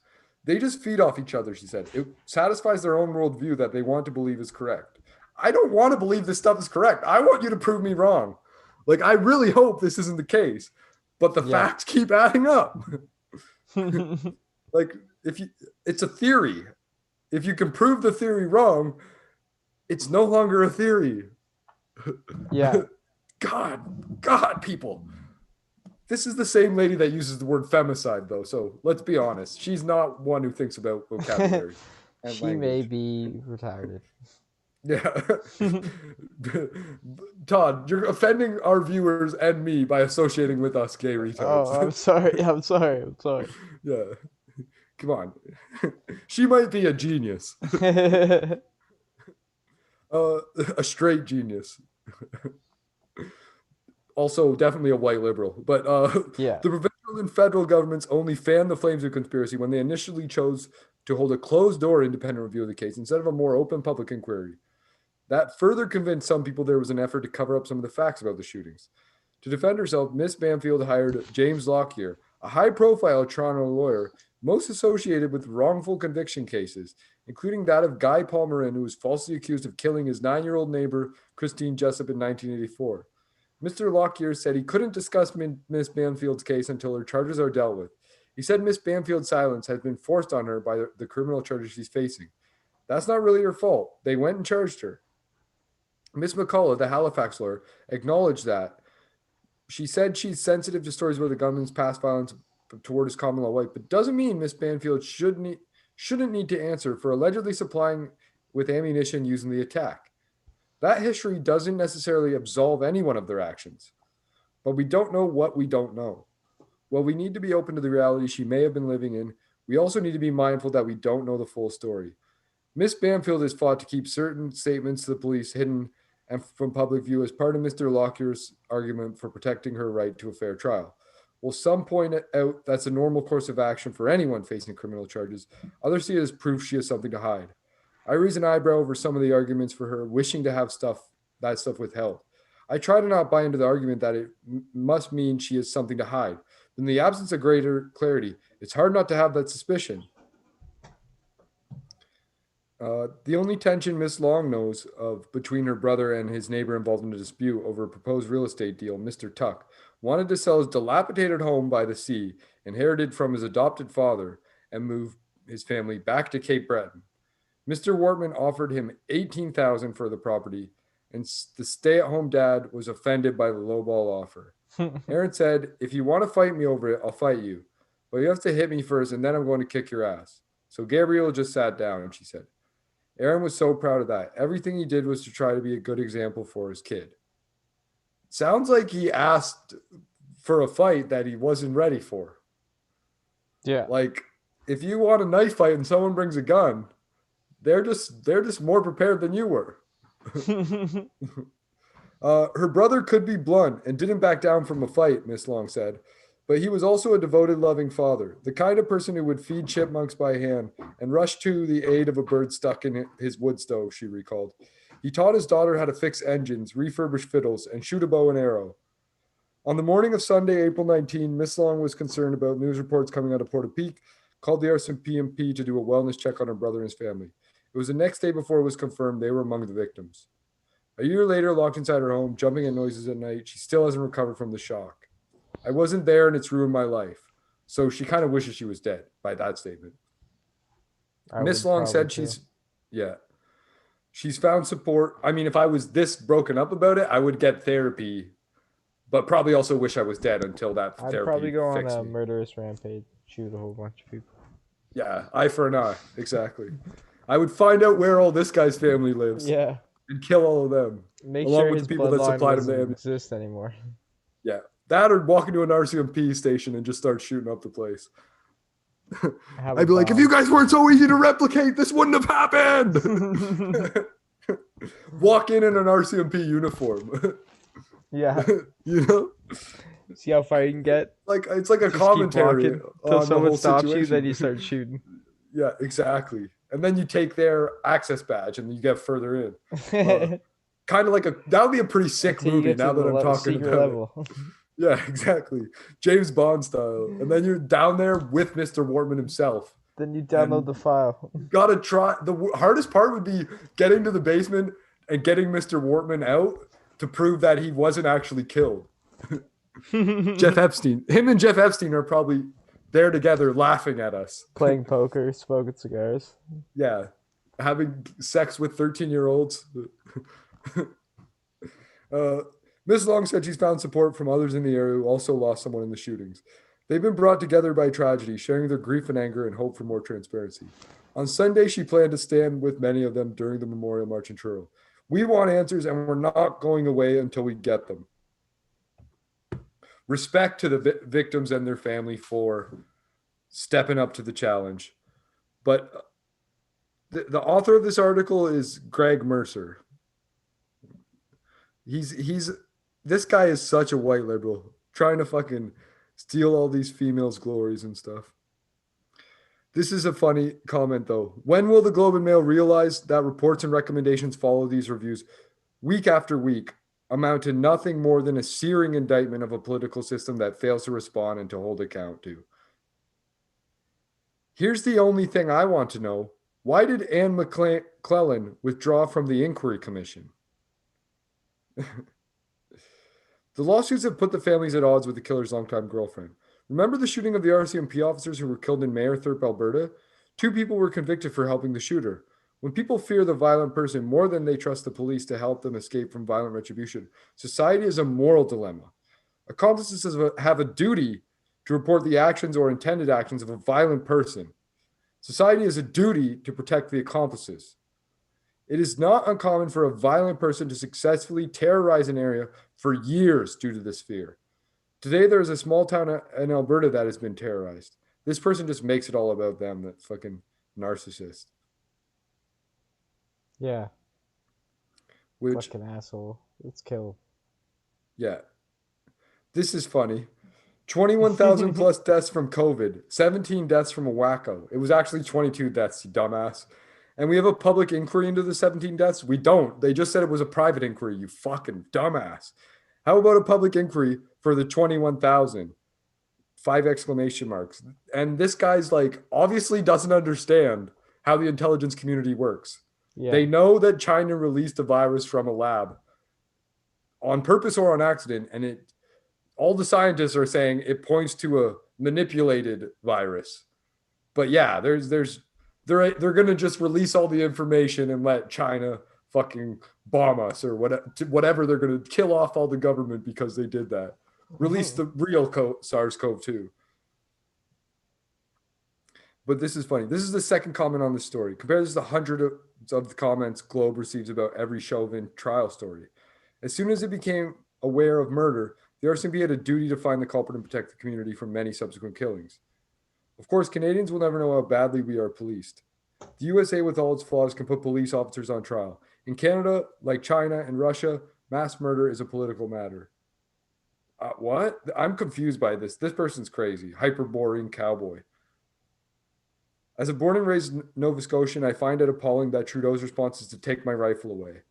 They just feed off each other, she said. It satisfies their own worldview that they want to believe is correct. I don't want to believe this stuff is correct. I want you to prove me wrong. Like, I really hope this isn't the case. But the facts keep adding up. Like, it's a theory. If you can prove the theory wrong, it's no longer a theory. Yeah. God, people. This is the same lady that uses the word femicide, though. So let's be honest. She's not one who thinks about vocabulary. And she language. May be retarded. Yeah. Todd, you're offending our viewers and me by associating with us gay retards. Oh, I'm sorry. Yeah. Come on. She might be a genius. A straight genius. Also, definitely a white liberal. But the provincial and federal governments only fanned the flames of conspiracy when they initially chose to hold a closed-door independent review of the case instead of a more open public inquiry. That further convinced some people there was an effort to cover up some of the facts about the shootings. To defend herself, Miss Banfield hired James Lockyer, a high-profile Toronto lawyer most associated with wrongful conviction cases, including that of Guy Palmerin, who was falsely accused of killing his 9-year-old neighbor, Christine Jessup, in 1984. Mr. Lockyer said he couldn't discuss Miss Banfield's case until her charges are dealt with. He said Miss Banfield's silence has been forced on her by the criminal charges she's facing. That's not really her fault. They went and charged her. Miss McCullough, the Halifax lawyer, acknowledged that. She said she's sensitive to stories about the gunman's past violence toward his common law wife, but doesn't mean Miss Banfield shouldn't need to answer for allegedly supplying with ammunition used in the attack. That history doesn't necessarily absolve anyone of their actions, but we don't know what we don't know. While we need to be open to the reality she may have been living in, we also need to be mindful that we don't know the full story. Miss Banfield has fought to keep certain statements to the police hidden and from public view as part of Mr. Lockyer's argument for protecting her right to a fair trial. While some point out that's a normal course of action for anyone facing criminal charges, others see it as proof she has something to hide. I raise an eyebrow over some of the arguments for her wishing to have that stuff withheld. I try to not buy into the argument that it must mean she has something to hide. In the absence of greater clarity, it's hard not to have that suspicion. The only tension Miss Long knows of between her brother and his neighbor involved in a dispute over a proposed real estate deal, Mr. Tuck, wanted to sell his dilapidated home by the sea, inherited from his adopted father, and move his family back to Cape Breton. Mr. Wortman offered him $18,000 for the property, and the stay-at-home dad was offended by the lowball offer. Aaron said, "If you want to fight me over it, I'll fight you, but you have to hit me first, and then I'm going to kick your ass." So Gabriel just sat down, and she said, Aaron was so proud of that. Everything he did was to try to be a good example for his kid. Sounds like he asked for a fight that he wasn't ready for. Yeah. Like, if you want a knife fight and someone brings a gun, they're just more prepared than you were. Her brother could be blunt and didn't back down from a fight, Miss Long said. But he was also a devoted, loving father, the kind of person who would feed chipmunks by hand and rush to the aid of a bird stuck in his wood stove, she recalled. He taught his daughter how to fix engines, refurbish fiddles, and shoot a bow and arrow. On the morning of Sunday, April 19, Miss Long was concerned about news reports coming out of Portapique, called the RCMP to do a wellness check on her brother and his family. It was the next day before it was confirmed they were among the victims. A year later, locked inside her home, jumping at noises at night, she still hasn't recovered from the shock. I wasn't there and it's ruined my life. So she kind of wishes she was dead by that statement. Miss Long said she's found support. I mean, if I was this broken up about it, I would get therapy, but probably also wish I was dead until that therapy. I'd probably go on a me. murderous rampage, shoot a whole bunch of people. Yeah, eye for an eye, exactly. I would find out where all this guy's family lives. Yeah. And kill all of them. Make sure his bloodline doesn't exist anymore. Yeah. That or walk into an RCMP station and just start shooting up the place. I'd be like, if you guys weren't so easy to replicate, this wouldn't have happened. Walk in an RCMP uniform. Yeah. You know? See how far you can get? Like it's like a commentary. Until someone stops you, then you start shooting. Yeah, exactly. And then you take their access badge and you get further in. Kind of like that would be a pretty sick movie now that I'm talking about it. Yeah, exactly. James Bond style. And then you're down there with Mr. Wortman himself. Then you download the file. You gotta try. The hardest part would be getting to the basement and getting Mr. Wortman out to prove that he wasn't actually killed. Jeff Epstein. Him and Jeff Epstein are probably there together laughing at us. Playing poker, smoking cigars. Yeah. Having sex with 13-year-olds. Ms. Long said she's found support from others in the area who also lost someone in the shootings. They've been brought together by tragedy, sharing their grief and anger and hope for more transparency. On Sunday, she planned to stand with many of them during the Memorial March in Truro. We want answers, and we're not going away until we get them. Respect to the victims and their family for stepping up to the challenge. But the author of this article is Greg Mercer. This guy is such a white liberal, trying to fucking steal all these females' glories and stuff. This is a funny comment, though. When will the Globe and Mail realize that reports and recommendations follow these reviews week after week amount to nothing more than a searing indictment of a political system that fails to respond and to hold account to? Here's the only thing I want to know. Why did Anne McClellan withdraw from the Inquiry Commission? The lawsuits have put the families at odds with the killer's longtime girlfriend. Remember the shooting of the RCMP officers who were killed in Mayerthorpe, Alberta? Two people were convicted for helping the shooter. When people fear the violent person more than they trust the police to help them escape from violent retribution, society is a moral dilemma. Accomplices have a duty to report the actions or intended actions of a violent person. Society has a duty to protect the accomplices. It is not uncommon for a violent person to successfully terrorize an area for years due to this fear. Today, there is a small town in Alberta that has been terrorized. This person just makes it all about them, that fucking narcissist. Yeah, Which, fucking asshole. Let's kill. yeah, this is funny. 21,000 plus deaths from COVID, 17 deaths from a wacko. It was actually 22 deaths, you dumbass. And we have a public inquiry into the 17 deaths? We don't. They just said it was a private inquiry, you fucking dumbass. How about a public inquiry for the 21,000? Five exclamation marks. And this guy's like, obviously doesn't understand how the intelligence community works. Yeah. They know that China released a virus from a lab on purpose or on accident, and all the scientists are saying it points to a manipulated virus. But yeah, they're gonna just release all the information and let China fucking bomb us or whatever. They're gonna kill off all the government because they did that. Release the real SARS-CoV-2. But this is funny. This is the second comment on the story. Compare this to hundreds of the comments Globe receives about every Chauvin trial story. As soon as it became aware of murder, the RCMP had a duty to find the culprit and protect the community from many subsequent killings. Of course, Canadians will never know how badly we are policed. The USA, with all its flaws, can put police officers on trial. In Canada, like China and Russia, mass murder is a political matter. What? I'm confused by this. This person's crazy. Hyperborean cowboy. As a born and raised Nova Scotian, I find it appalling that Trudeau's response is to take my rifle away.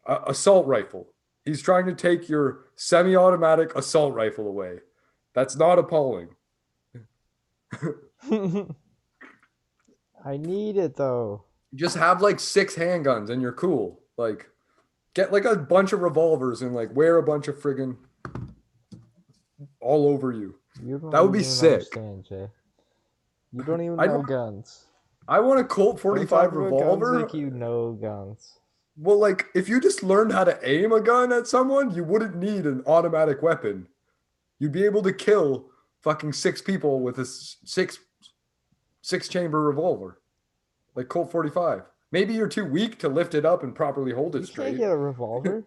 Assault rifle. He's trying to take your semi-automatic assault rifle away. That's not appalling. I need it though. Just have like 6 handguns and you're cool. Like, get like a bunch of revolvers and like wear a bunch of friggin' all over you. You don't That would be even sick. understand, Jay. You don't even I know don't. guns. I want a Colt Don't 45 talk about revolver. guns like you know guns. Well, like if you just learned how to aim a gun at someone, you wouldn't need an automatic weapon. You'd be able to kill fucking 6 people with a six chamber revolver, like Colt 45. Maybe you're too weak to lift it up and properly hold it You straight. can't get a revolver.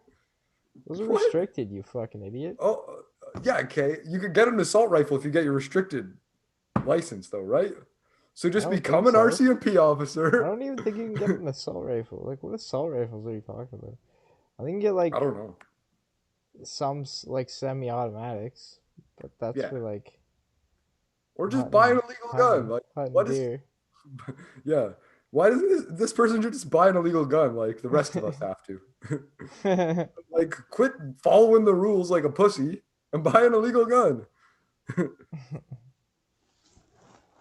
Those are What? restricted, you fucking idiot. Oh, yeah, okay. You could get an assault rifle if you get your restricted license, though, right? So just I don't become think an so. RCMP I officer. don't even think you can get an assault rifle. Like, what assault rifles are you talking about? I think you get like I don't know. some like semi-automatics, but that's Yeah, for like or just buy an illegal gun. Like, hunting what is? deer. Yeah, why does this person should just buy an illegal gun like the rest of us have to? Like, quit following the rules like a pussy and buy an illegal gun.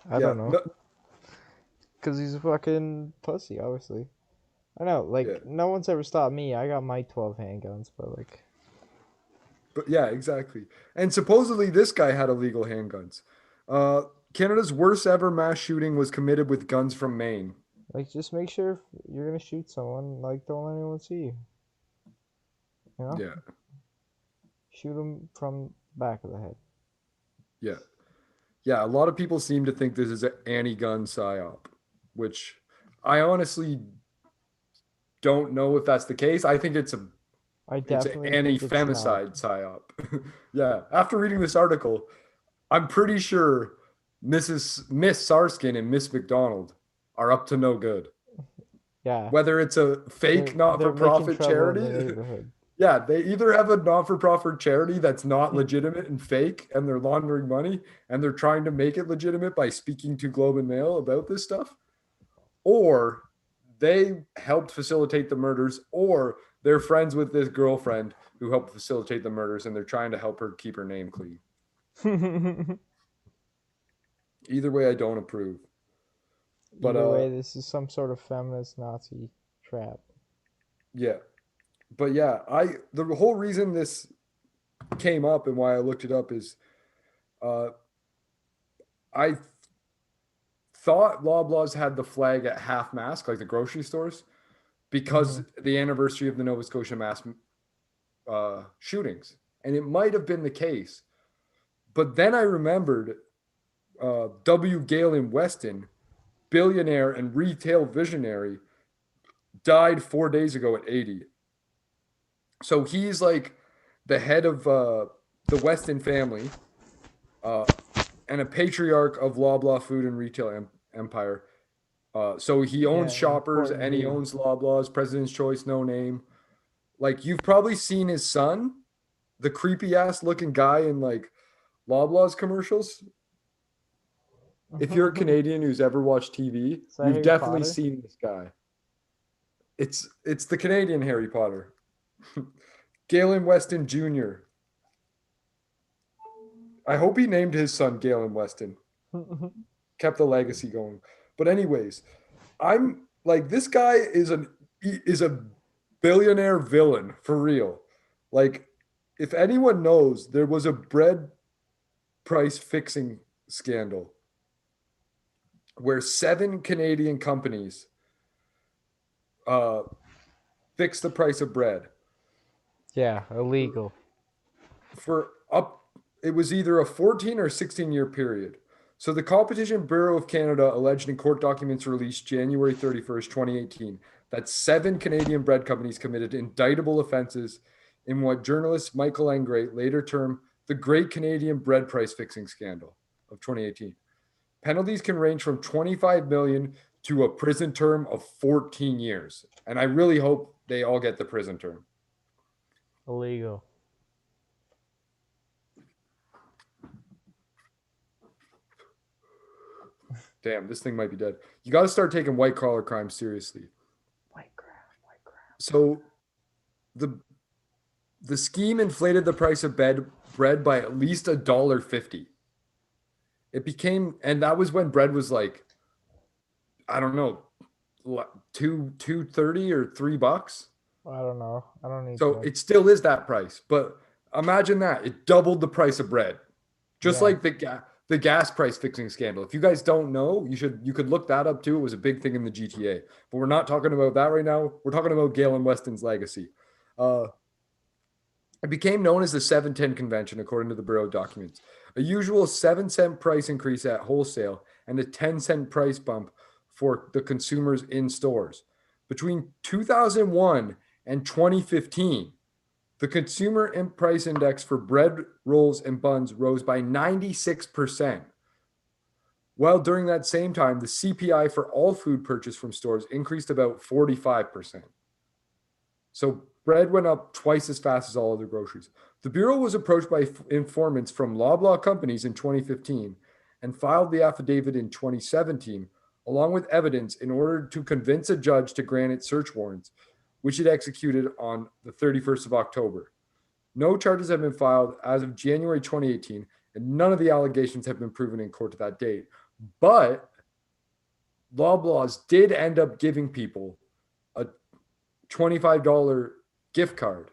I Yeah, don't know, no, cause he's a fucking pussy, obviously. I know, yeah, like no one's ever stopped me. I got my 12 handguns, but like, but yeah, exactly. And supposedly this guy had illegal handguns. Uh, Canada's worst ever mass shooting was committed with guns from Maine. just make sure if you're gonna shoot someone, like don't let anyone see you. You know, Yeah, shoot them from the back of the head. yeah, yeah. A lot of people seem to think this is an anti-gun psyop, which I honestly don't know if that's the case. I think I it's an definitely think it's not. anti-femicide psyop. Yeah. After reading this article, I'm pretty sure Miss Sarskin and Miss McDonald are up to no good. Yeah, Whether it's a fake they're making not-for-profit trouble in the charity, neighborhood. yeah, they either have a not-for-profit charity that's not legitimate and fake, and they're laundering money, and they're trying to make it legitimate by speaking to Globe and Mail about this stuff, or they helped facilitate the murders, or they're friends with this girlfriend who helped facilitate the murders, and they're trying to help her keep her name clean. Either way, I don't approve. But Either way, this is some sort of feminist Nazi trap. yeah, but yeah, I the whole reason this came up and why I looked it up is uh, I thought Loblaws had the flag at half mast, like the grocery stores, Mm-hmm. because the anniversary of the Nova Scotia mass shootings. And it might have been the case. But then I remembered W. Galen Weston, billionaire and retail visionary, died 4 days ago at 80. So he's like the head of the Weston family uh, and a patriarch of Loblaw food and retail empire. So he owns Yeah, Shoppers important and he dude. owns Loblaws, President's Choice, No Name. Like you've probably seen his son, the creepy ass looking guy in like Loblaws commercials. If you're a Canadian who's ever watched TV, Is that you've Harry definitely Potter? seen this guy. It's the Canadian Harry Potter. Galen Weston Jr. I hope he named his son Galen Weston. Kept the legacy going. But anyways, I'm like this guy is a billionaire villain for real. Like if anyone knows, there was a bread price fixing scandal where 7 Canadian companies uh, fixed the price of bread Yeah, illegal. for up. It was either a 14 or 16-year period. So the Competition Bureau of Canada alleged in court documents released January 31st, 2018, that 7 Canadian bread companies committed indictable offenses in what journalist Michael Engray later termed the Great Canadian Bread Price Fixing Scandal of 2018. Penalties can range from 25 million to a prison term of 14 years. And I really hope they all get the prison term. Illegal. Damn, this thing might be dead. You got to start taking white collar crime seriously. White crap, white crap. So the the scheme inflated the price of bread by at least $1.50. It became, and that was when bread was like, I don't know, 2.30 or $3. I don't know. I don't need to So know. it still is that price, but imagine that it doubled the price of bread, just Yeah. like the gas price fixing scandal. If you guys don't know, you could look that up too. It was a big thing in the GTA, but we're not talking about that right now. We're talking about Galen Weston's legacy. Uh, it became known as the 710 convention, according to the Bureau documents. A usual 7-cent price increase at wholesale and a 10-cent price bump for the consumers in stores. Between 2001 and 2015, the consumer price index for bread, rolls, and buns rose by 96%. While during that same time, the CPI for all food purchased from stores increased about 45%. So bread went up twice as fast as all other groceries. The Bureau was approached by informants from Loblaw companies in 2015 and filed the affidavit in 2017, along with evidence in order to convince a judge to grant it search warrants, which it executed on the 31st of October. No charges have been filed as of January 2018, and none of the allegations have been proven in court to that date. But Loblaws did end up giving people a $25 gift card,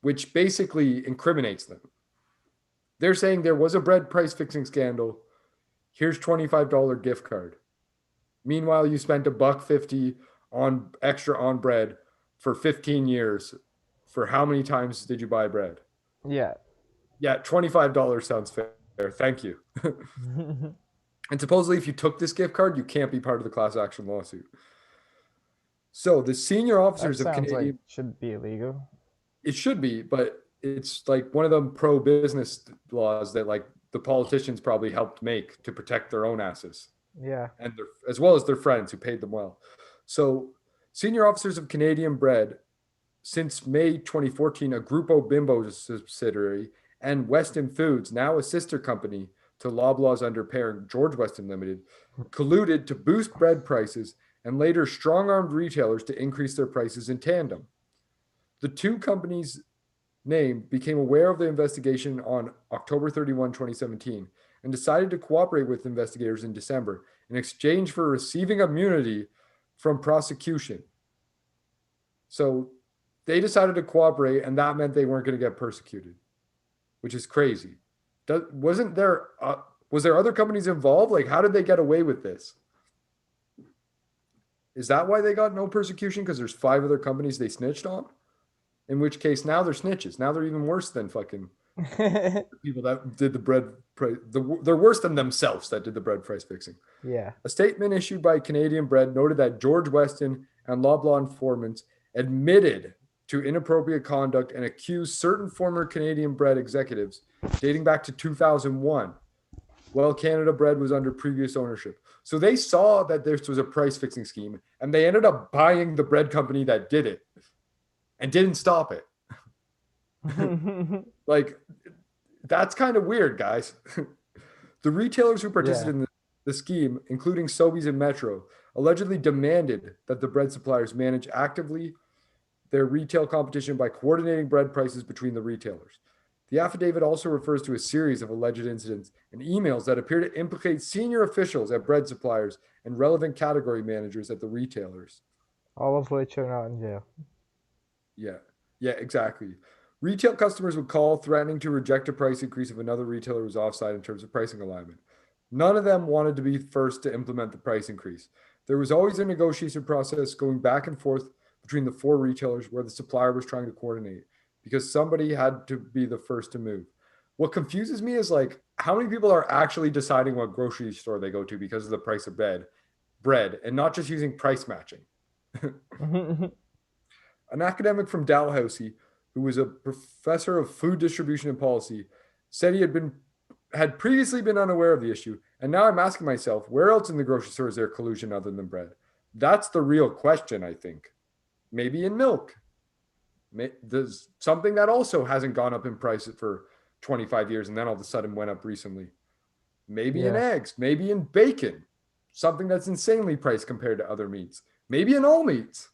which basically incriminates them. They're saying there was a bread price fixing scandal. Here's $25 gift card. Meanwhile, you spent $1.50 on extra on bread for 15 years. For how many times did you buy bread? Yeah. Yeah, $25 sounds fair. Thank you. And supposedly, if you took this gift card, you can't be part of the class action lawsuit. So the senior That officers of sounds like Canadian, should be illegal. it should be, but it's like one of them pro business laws that like the politicians probably helped make to protect their own asses Yeah. and their, as well as their friends who paid them well. So senior officers of Canadian Bread, since May 2014, a Grupo Bimbo subsidiary, and Weston Foods, now a sister company to Loblaws under parent George Weston Limited, colluded to boost bread prices and later strong armed retailers to increase their prices in tandem. The two companies named became aware of the investigation on October 31, 2017, and decided to cooperate with investigators in December in exchange for receiving immunity from prosecution. So they decided to cooperate, and that meant they weren't going to get persecuted. which is crazy. Wasn't there was there other companies involved? Like, how did they get away with this? Is that why they got no persecution? Because there's 5 other companies they snitched on? In which case, now they're snitches. Now they're even worse than fucking people that did the bread price. They're worse than themselves that did the bread price fixing. Yeah. A statement issued by Canadian Bread noted that George Weston and Loblaw informants admitted to inappropriate conduct and accused certain former Canadian Bread executives dating back to 2001 while Canada Bread was under previous ownership. So they saw that this was a price fixing scheme and they ended up buying the bread company that did it and didn't stop it. Like, that's kind of weird, guys. The retailers who participated in the scheme, including Sobeys and Metro, allegedly demanded that the bread suppliers manage actively their retail competition by coordinating bread prices between the retailers. The affidavit also refers to a series of alleged incidents and emails that appear to implicate senior officials at bread suppliers and relevant category managers at the retailers. All of which are not in jail. Yeah, exactly. Retail customers would call threatening to reject a price increase if another retailer was offside in terms of pricing alignment. None of them wanted to be first to implement the price increase. There was always a negotiation process going back and forth between the 4 retailers where the supplier was trying to coordinate because somebody had to be the first to move. What confuses me is like how many people are actually deciding what grocery store they go to because of the price of bread and not just using price matching. An academic from Dalhousie, who was a professor of food distribution and policy, said he had previously been unaware of the issue, and now I'm asking myself, where else in the grocery store is there collusion other than bread? That's the real question, I think. Maybe in milk. There's something that also hasn't gone up in price for 25 years and then all of a sudden went up recently. Maybe in eggs, maybe in bacon, something that's insanely priced compared to other meats. Maybe in all meats.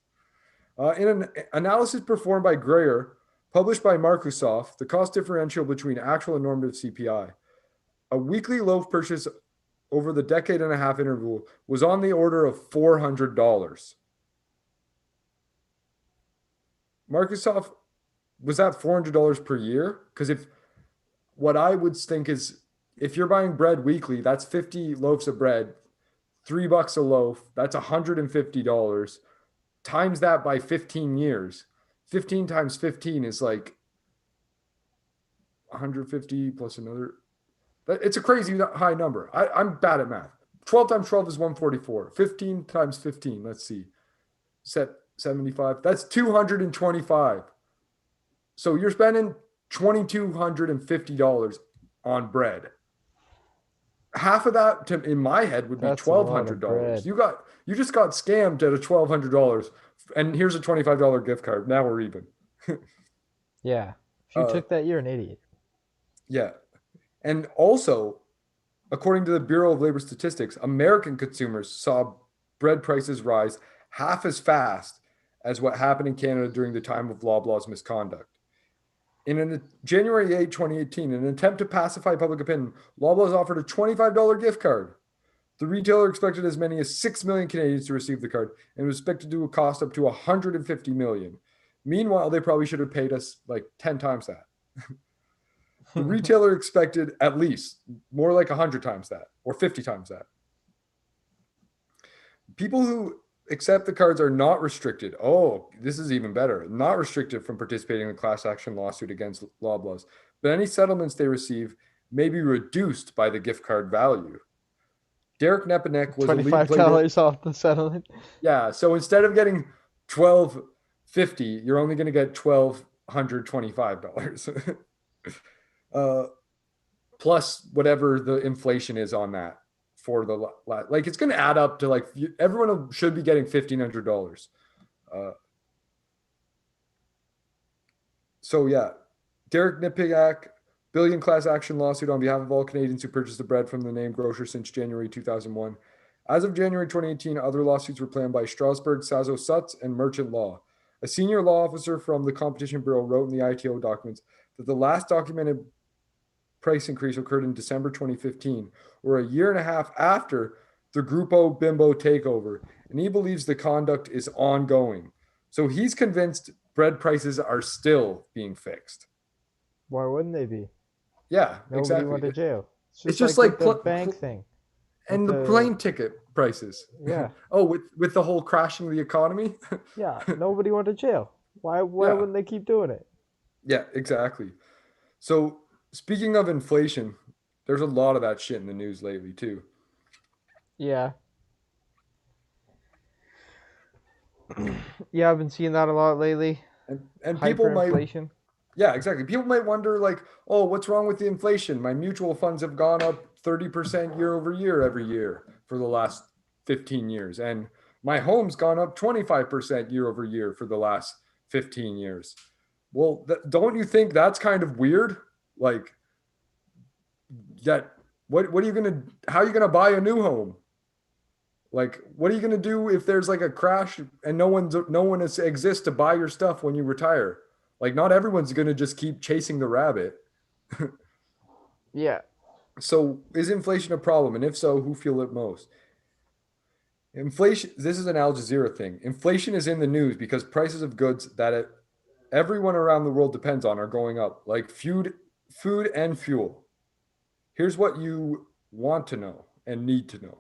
In an analysis performed by Greyer, published by Microsoft, the cost differential between actual and normative CPI, a weekly loaf purchase over the decade and a half interval was on the order of $400. Microsoft, was that $400 per year? Because what I would think is if you're buying bread weekly, that's 50 loaves of bread, $3 a loaf, that's $150. Times that by 15 years. 15 times 15 is like 150 plus another. It's a crazy high number. I'm bad at math. 12 times 12 is 144. 15 times 15, let's see. Set 75. That's 225. So you're spending $2,250 on bread. Half of that, in my head, would be $1,200. You just got scammed at a $1,200, and here's a $25 gift card. Now we're even. Yeah, if you took that, you're an idiot. Yeah, and also, according to the Bureau of Labor Statistics, American consumers saw bread prices rise half as fast as what happened in Canada during the time of Loblaw's misconduct. In January 8, 2018, in an attempt to pacify public opinion, Loblaws offered a $25 gift card. The retailer expected as many as 6 million Canadians to receive the card and was expected to cost up to $150 million. Meanwhile, they probably should have paid us like 10 times that. The retailer expected at least more like 100 times that or 50 times that. People who accept the cards are not restricted. Oh, this is even better. Not restricted from participating in a class action lawsuit against Loblaws, but any settlements they receive may be reduced by the gift card value. Derek Nepanek was $25 off the settlement. Yeah, so instead of getting $1,250, you're only going to get $1,225. Plus whatever the inflation is on that. For the like, it's going to add up to like everyone should be getting $1,500. So yeah, Derek Nipiak, billion class action lawsuit on behalf of all Canadians who purchased the bread from the named grocer since January 2001. As of January 2018, other lawsuits were planned by Strasbourg, Sazo Sutz, and Merchant Law. A senior law officer from the Competition Bureau wrote in the ITO documents that the last documented price increase occurred in December 2015, or a year and a half after the Grupo Bimbo takeover, and he believes the conduct is ongoing. So he's convinced bread prices are still being fixed. Why wouldn't they be? Yeah, Nobody exactly. went to jail. It's It's just just like with like the bank thing, with and the the plane ticket prices. yeah, Oh, with the whole crashing the economy. yeah. Nobody went to jail. Why Yeah, wouldn't they keep doing it? yeah, exactly. So speaking of inflation, there's a lot of that shit in the news lately too. Yeah, yeah. I've been seeing that a lot lately. And people might, Hyperinflation. yeah, exactly. People might wonder like, oh, what's wrong with the inflation? My mutual funds have gone up 30% year over year every year for the last 15 years, and my home's gone up 25% year over year for the last 15 years. Well, don't you think that's kind of weird? Like that, what are you gonna? How are you gonna buy a new home? Like, what are you gonna do if there's like a crash and no one exists to buy your stuff when you retire? Like, not everyone's gonna just keep chasing the rabbit. Yeah. So, is inflation a problem? And if so, who feel it most? Inflation. This is an Al Jazeera thing. Inflation is in the news because prices of goods that everyone around the world depends on are going up, like food and fuel. Here's what you want to know and need to know.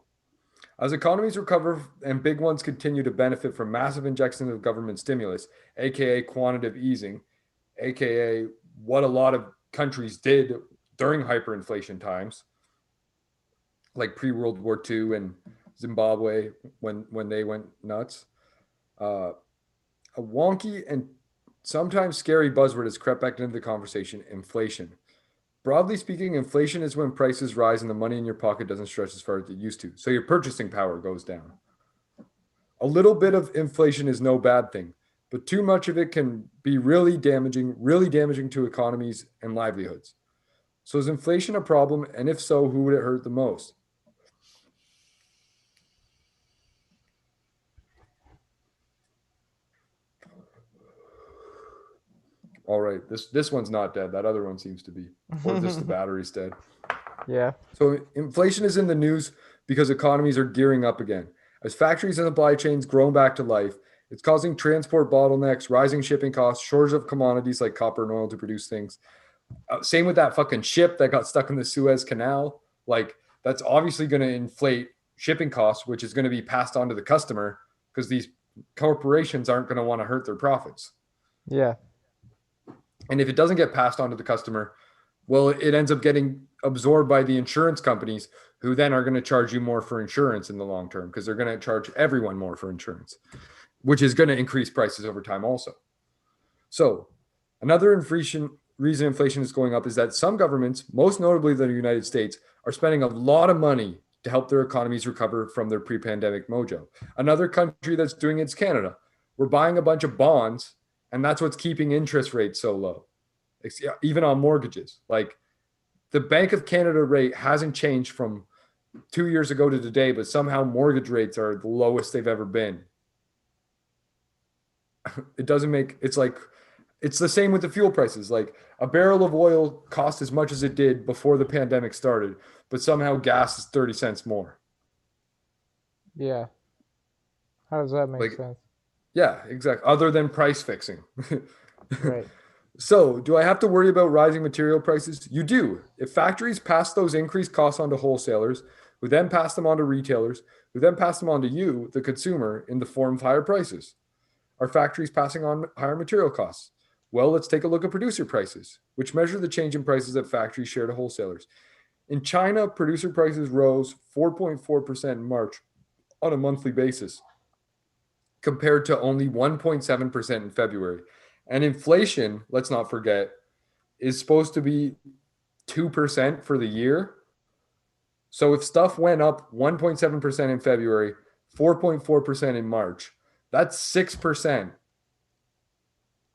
As economies recover and big ones continue to benefit from massive injections of government stimulus, aka quantitative easing, aka what a lot of countries did during hyperinflation times, like pre-World War II and Zimbabwe when they went nuts. Uh, a wonky and sometimes scary buzzword has crept back into the conversation: inflation. Broadly speaking, inflation is when prices rise and the money in your pocket doesn't stretch as far as it used to. So your purchasing power goes down. A little bit of inflation is no bad thing, but too much of it can be really damaging to economies and livelihoods. So is inflation a problem? And if so, who would it hurt the most? All right, this one's not dead. That other one seems to be, or just the battery's dead. Yeah. So inflation is in the news because economies are gearing up again. As factories and supply chains grow back to life, it's causing transport bottlenecks, rising shipping costs, shortage of commodities like copper and oil to produce things. Same with that fucking ship that got stuck in the Suez Canal. Like, that's obviously going to inflate shipping costs, which is going to be passed on to the customer because these corporations aren't going to want to hurt their profits. Yeah. And if it doesn't get passed on to the customer, well, it ends up getting absorbed by the insurance companies who then are going to charge you more for insurance in the long term because they're going to charge everyone more for insurance, which is going to increase prices over time also. So, another reason inflation is going up is that some governments, most notably the United States, are spending a lot of money to help their economies recover from their pre pandemic mojo. Another country that's doing it's Canada. We're buying a bunch of bonds, and that's what's keeping interest rates so low, even on mortgages. Like, the Bank of Canada rate hasn't changed from 2 years ago to today, but somehow mortgage rates are the lowest they've ever been. It doesn't make it's like it's the same with the fuel prices. Like, a barrel of oil cost as much as it did before the pandemic started, but somehow gas is 30 cents more. Yeah. How does that make Like, sense? yeah, exactly. Other than price fixing. Right. So, do I have to worry about rising material prices? You do. If factories pass those increased costs on to wholesalers, who then pass them on to retailers, who then pass them on to you, the consumer, in the form of higher prices. Are factories passing on higher material costs? Well, let's take a look at producer prices, which measure the change in prices that factories share to wholesalers. In China, producer prices rose 4.4% in March on a monthly basis, compared to only 1.7% in February. And inflation, let's not forget, is supposed to be 2% for the year. So if stuff went up 1.7% in February, 4.4% in March, that's 6%.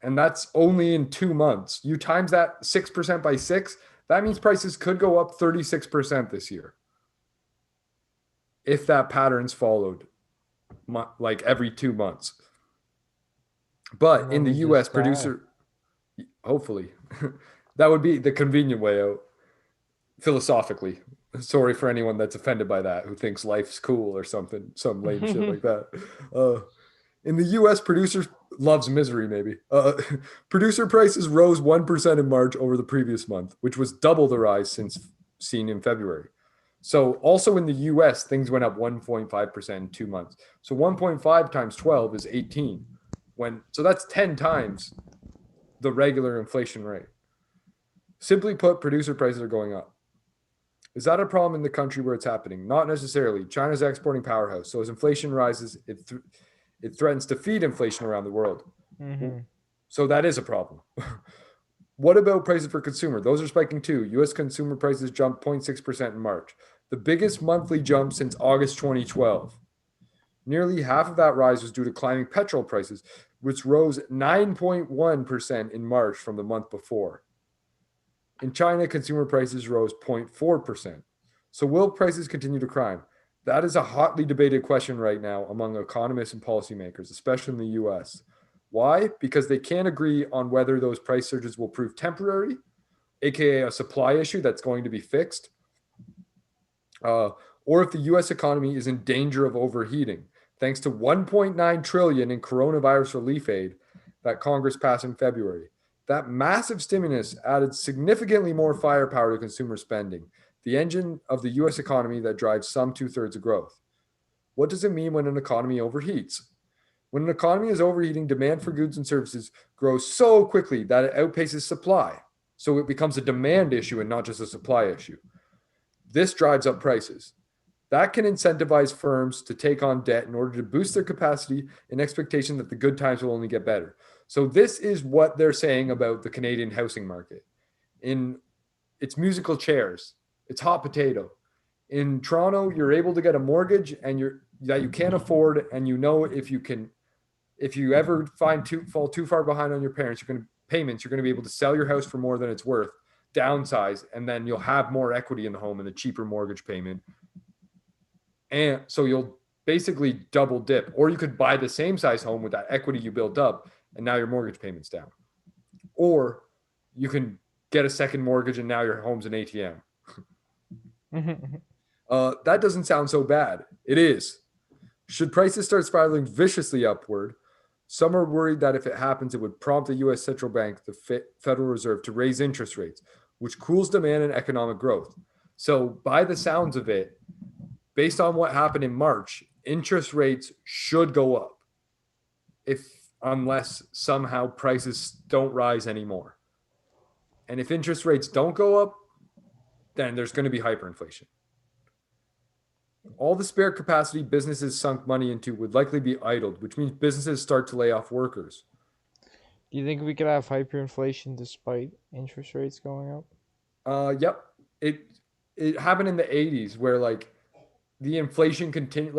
And that's only in 2 months. You times that 6% by six, that means prices could go up 36% this year if that pattern's followed like every 2 months. And But in then the we just US, die. hopefully, that would be the convenient way out philosophically. Sorry for anyone that's offended by that, who thinks life's cool or something, some lame shit like that. Uh, In the US, producers loves misery, maybe. Producer prices rose 1% in March over the previous month, which was double the rise since seen in February. So also in the US, things went up 1.5% in 2 months. So 1.5 times 12 is 18. So that's 10 times the regular inflation rate. Simply put, producer prices are going up. Is that a problem in the country where it's happening? Not necessarily. China's exporting powerhouse. So as inflation rises, it threatens to feed inflation around the world. Mm-hmm. So that is a problem. What about prices for consumer? Those are spiking too. US consumer prices jumped 0.6% in March, the biggest monthly jump since August 2012. Nearly half of that rise was due to climbing petrol prices, which rose 9.1% in March from the month before. In China, consumer prices rose 0.4%. So will prices continue to climb? That is a hotly debated question right now among economists and policymakers, especially in the US. Why? Because they can't agree on whether those price surges will prove temporary, aka a supply issue that's going to be fixed, or if the US economy is in danger of overheating, thanks to 1.9 trillion in coronavirus relief aid that Congress passed in February. That massive stimulus added significantly more firepower to consumer spending, the engine of the US economy that drives some 2/3 of growth. What does it mean when an economy overheats? When an economy is overheating, demand for goods and services grows so quickly that it outpaces supply. So it becomes a demand issue and not just a supply issue. This drives up prices. That can incentivize firms to take on debt in order to boost their capacity in expectation that the good times will only get better. So this is what they're saying about the Canadian housing market. In It's musical chairs, it's hot potato. In Toronto, you're able to get a mortgage and you can't afford, and if you ever fall too far behind on your payments, you're going to be able to sell your house for more than it's worth, downsize, and then you'll have more equity in the home and a cheaper mortgage payment. And so you'll basically double dip, or you could buy the same size home with that equity you built up, and now your mortgage payment's down. Or you can get a second mortgage, and now your home's an ATM. That doesn't sound so bad. It is. Should prices start spiraling viciously upward, some are worried that if it happens, it would prompt the U.S. Central Bank, the Federal Reserve, to raise interest rates, which cools demand and economic growth. So, by the sounds of it, based on what happened in March, interest rates should go up unless somehow prices don't rise anymore. And if interest rates don't go up, then there's going to be hyperinflation. All the spare capacity businesses sunk money into would likely be idled, which means businesses start to lay off workers. Do you think we could have hyperinflation despite interest rates going up? Yep. It happened in the 80s where like the inflation continued.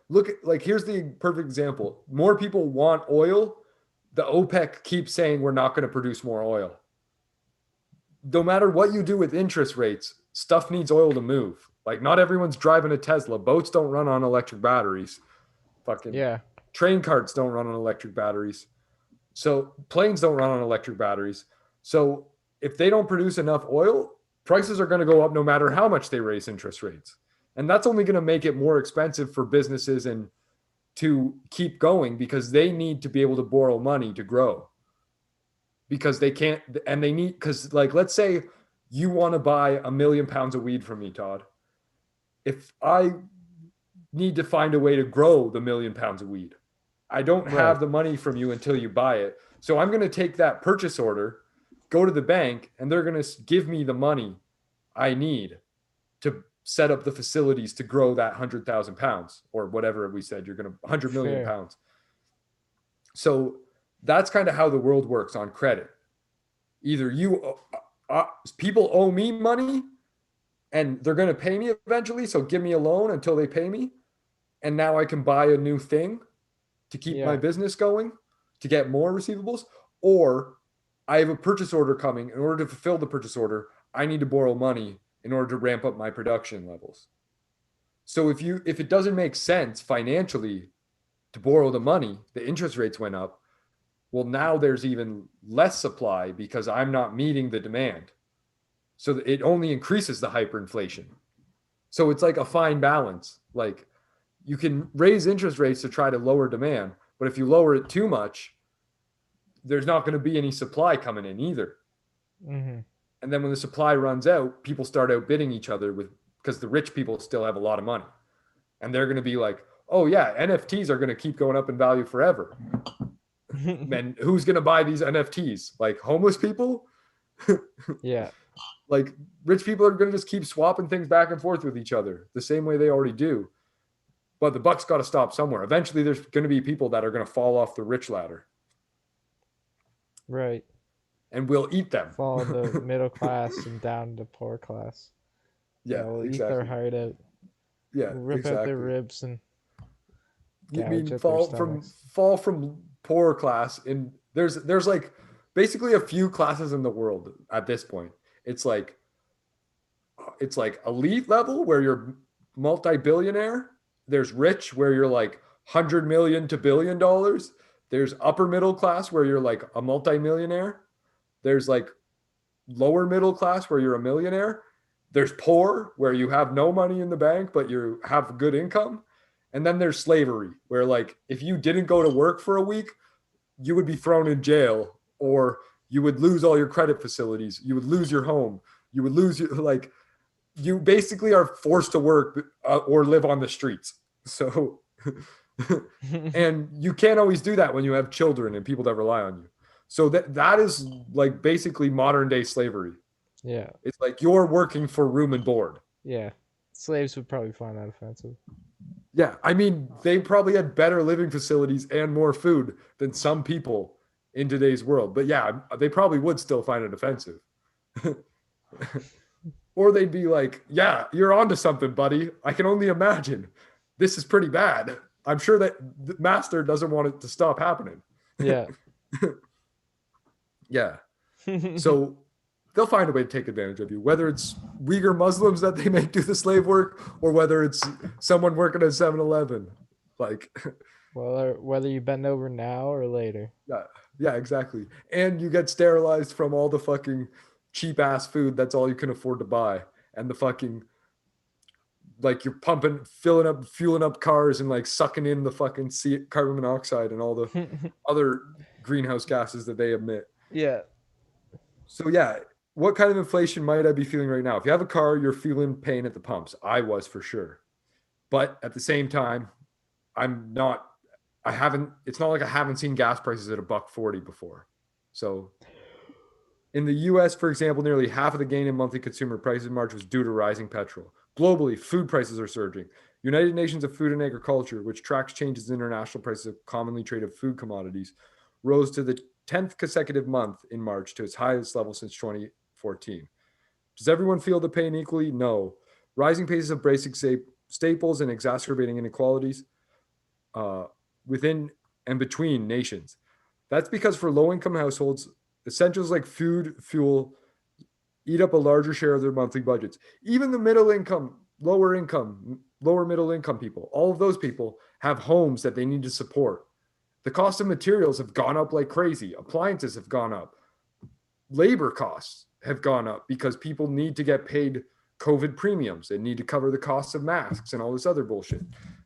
Here's the perfect example. More people want oil. The OPEC keeps saying we're not going to produce more oil. No matter what you do with interest rates, stuff needs oil to move. Like, not everyone's driving a Tesla. Boats don't run on electric batteries. Yeah. Train carts don't run on electric batteries. So planes don't run on electric batteries. So if they don't produce enough oil, prices are going to go up no matter how much they raise interest rates. And that's only going to make it more expensive for businesses and to keep going because they need to be able to borrow money to grow. Because they can't, and they need, because like, let's say you want to buy 1 million pounds of weed from me, Todd. If I need to find a way to grow the 1 million pounds of weed, I don't have the money from you until you buy it. So I'm going to take that purchase order, go to the bank, and they're going to give me the money I need to set up the facilities to grow that 100,000 pounds or whatever we said, you're going to 100 million pounds. So that's kind of how the world works on credit. Either people owe me money and they're going to pay me eventually. So give me a loan until they pay me. And now I can buy a new thing to keep my business going, to get more receivables. Or I have a purchase order coming. In order to fulfill the purchase order, I need to borrow money in order to ramp up my production levels. So if it doesn't make sense financially to borrow the money, the interest rates went up. Well, now there's even less supply because I'm not meeting the demand. So it only increases the hyperinflation. So it's like a fine balance. Like, you can raise interest rates to try to lower demand, But if you lower it too much, there's not going to be any supply coming in either. Mm-hmm. And then when the supply runs out, people start outbidding each other because the rich people still have a lot of money. And they're going to be like, oh, yeah, NFTs are going to keep going up in value forever. And who's going to buy these NFTs? Like homeless people? Yeah. Like rich people are going to just keep swapping things back and forth with each other the same way they already do. But the buck's got to stop somewhere. Eventually, there's going to be people that are going to fall off the rich ladder. Right. And we'll eat them. Fall in the middle class and down to poor class. Yeah, we'll exactly. eat their heart out. Yeah, we'll rip out their ribs and you mean out fall from poor class. And there's like basically a few classes in the world at this point. It's like elite level where you're multi-billionaire. There's rich where you're like 100 million to $1 billion. There's upper middle class where you're like a multi-millionaire. There's like lower middle class where you're a millionaire. There's poor where you have no money in the bank, but you have good income. And then there's slavery where like if you didn't go to work for a week, you would be thrown in jail, or you would lose all your credit facilities. You would lose your home. You would lose your, like, you basically are forced to work or live on the streets. So, and you can't always do that when you have children and people that rely on you. So that is like basically modern day slavery. Yeah. It's like you're working for room and board. Yeah. Slaves would probably find that offensive. Yeah. I mean, they probably had better living facilities and more food than some people in today's world. But yeah, they probably would still find it offensive. Or they'd be like, yeah, you're onto something, buddy. I can only imagine. This is pretty bad. I'm sure that the master doesn't want it to stop happening. Yeah. Yeah. So they'll find a way to take advantage of you, whether it's Uyghur Muslims that they make do the slave work, or whether it's someone working at 7-Eleven. Like, well, whether you bend over now or later. Yeah, exactly. And you get sterilized from all the fucking cheap ass food that's all you can afford to buy. And the fucking, like, you're fueling up cars and like sucking in the fucking carbon monoxide and all the other greenhouse gases that they emit. Yeah. So yeah, what kind of inflation might I be feeling right now? If you have a car, you're feeling pain at the pumps. I was for sure. But at the same time, it's not like I haven't seen gas prices at $1.40 before. So in the US, for example, nearly half of the gain in monthly consumer prices in March was due to rising petrol. Globally, food prices are surging. United Nations of Food and Agriculture, which tracks changes in international prices of commonly traded food commodities, rose to the 10th consecutive month in March to its highest level since 2014. Does everyone feel the pain equally? No. Rising paces of basic staples and exacerbating inequalities within and between nations. That's because for low-income households, essentials like food, fuel, eat up a larger share of their monthly budgets. Even the lower middle income people, all of those people have homes that they need to support. The cost of materials have gone up like crazy. Appliances have gone up. Labor costs have gone up because people need to get paid COVID premiums. They need to cover the costs of masks and all this other bullshit.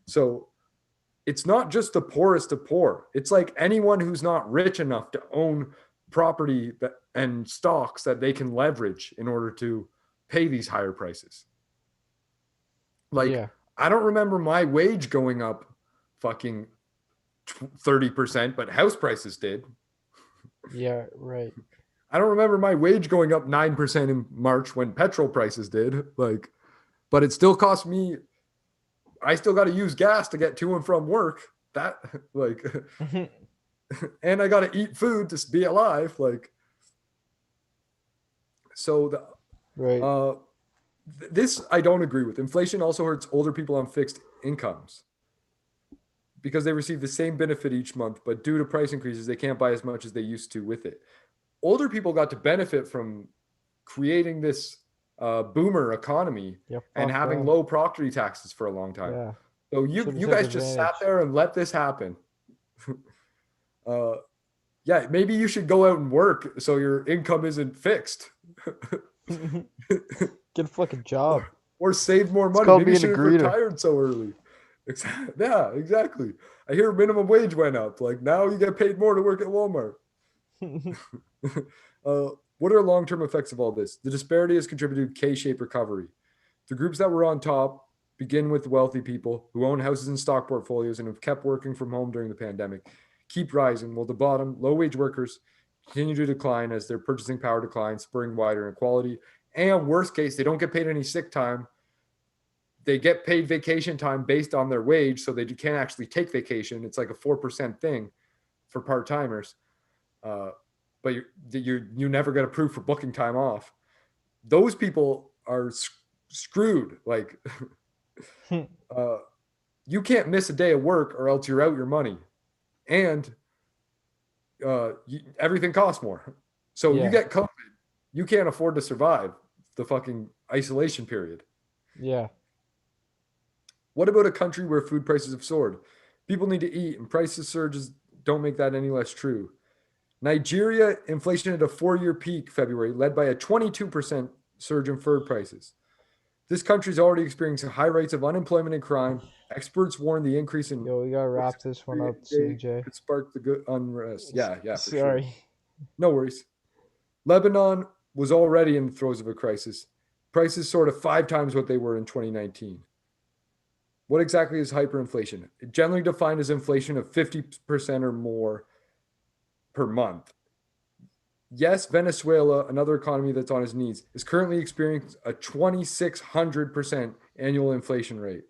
So it's not just the poorest of poor. It's like anyone who's not rich enough to own property and stocks that they can leverage in order to pay these higher prices. Like, yeah. I don't remember my wage going up fucking 30%, but house prices did. Yeah, right. I don't remember my wage going up 9% in March when petrol prices did. Like, but it still cost me. I still got to use gas to get to and from work. That, like, and I got to eat food to be alive. Like, so right. This I don't agree with. Inflation also hurts older people on fixed incomes because they receive the same benefit each month, but due to price increases, they can't buy as much as they used to with it. Older people got to benefit from creating this boomer economy and having low property taxes for a long time. Yeah. So you guys just sat there and let this happen. Yeah, maybe you should go out and work so your income isn't fixed. Get a fucking job. Or save more money. Maybe you should have retired so early. Yeah, exactly. I hear minimum wage went up. Like now you get paid more to work at Walmart. uh, what are long-term effects of all this? The disparity has contributed to K-shaped recovery. The groups that were on top begin with wealthy people who own houses and stock portfolios and have kept working from home during the pandemic, keep rising, while the bottom, low-wage workers, continue to decline as their purchasing power declines, spurring wider inequality. And worst case, they don't get paid any sick time. They get paid vacation time based on their wage, so they can't actually take vacation. It's like a 4% thing for part-timers. Uh, but you never get approved for booking time off. Those people are screwed. Like uh, you can't miss a day of work or else you're out your money, and everything costs more. So you Yeah. get COVID, you can't afford to survive the fucking isolation period. Yeah. What about a country where food prices have soared? People need to eat, and prices surges don't make that any less true. Nigeria inflation at a 4-year peak February, led by a 22% surge in food prices. This country is already experiencing high rates of unemployment and crime. Experts warn the increase in Yo, we gotta wrap this one up soon, day Jay. could spark the good unrest. Yeah, yeah, for sure. Sorry. No worries. Lebanon was already in the throes of a crisis. Prices soared to 5 times what they were in 2019. What exactly is hyperinflation? It generally defined as inflation of 50% or more per month. Yes, Venezuela, another economy that's on its knees, is currently experiencing a 2,600% annual inflation rate.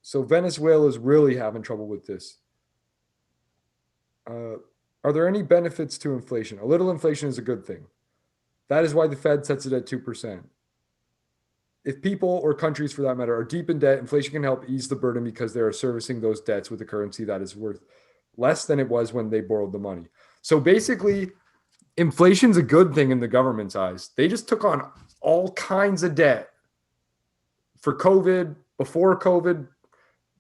So Venezuela is really having trouble with this. Uh, are there any benefits to inflation? A little inflation is a good thing. That is why the Fed sets it at 2%. If people or countries, for that matter, are deep in debt, inflation can help ease the burden because they are servicing those debts with a currency that is worth less than it was when they borrowed the money. So basically, inflation's a good thing in the government's eyes. They just took on all kinds of debt for COVID, before COVID.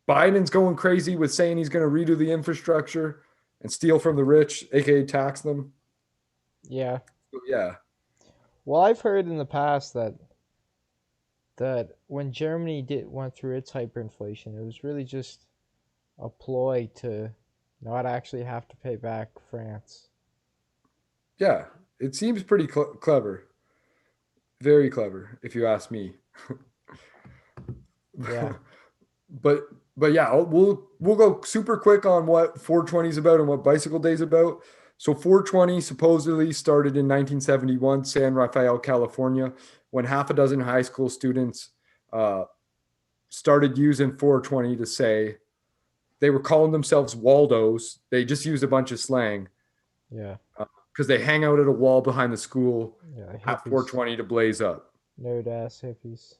Biden's going crazy with saying he's going to redo the infrastructure and steal from the rich, aka tax them. Yeah. So, yeah. Well, I've heard in the past that when Germany did went through its hyperinflation, it was really just a ploy to not actually have to pay back France. Yeah. It seems pretty clever. Very clever, if you ask me. Yeah. but but yeah, we'll go super quick on what 420 is about and what Bicycle Day is about. So 420 supposedly started in 1971, San Rafael, California, when half a dozen high school students uh, started using 420 to say they were calling themselves Waldos. They just used a bunch of slang Yeah. because they hang out at a wall behind the school Yeah. at Hippies. 420 to blaze up. Nerd ass hippies.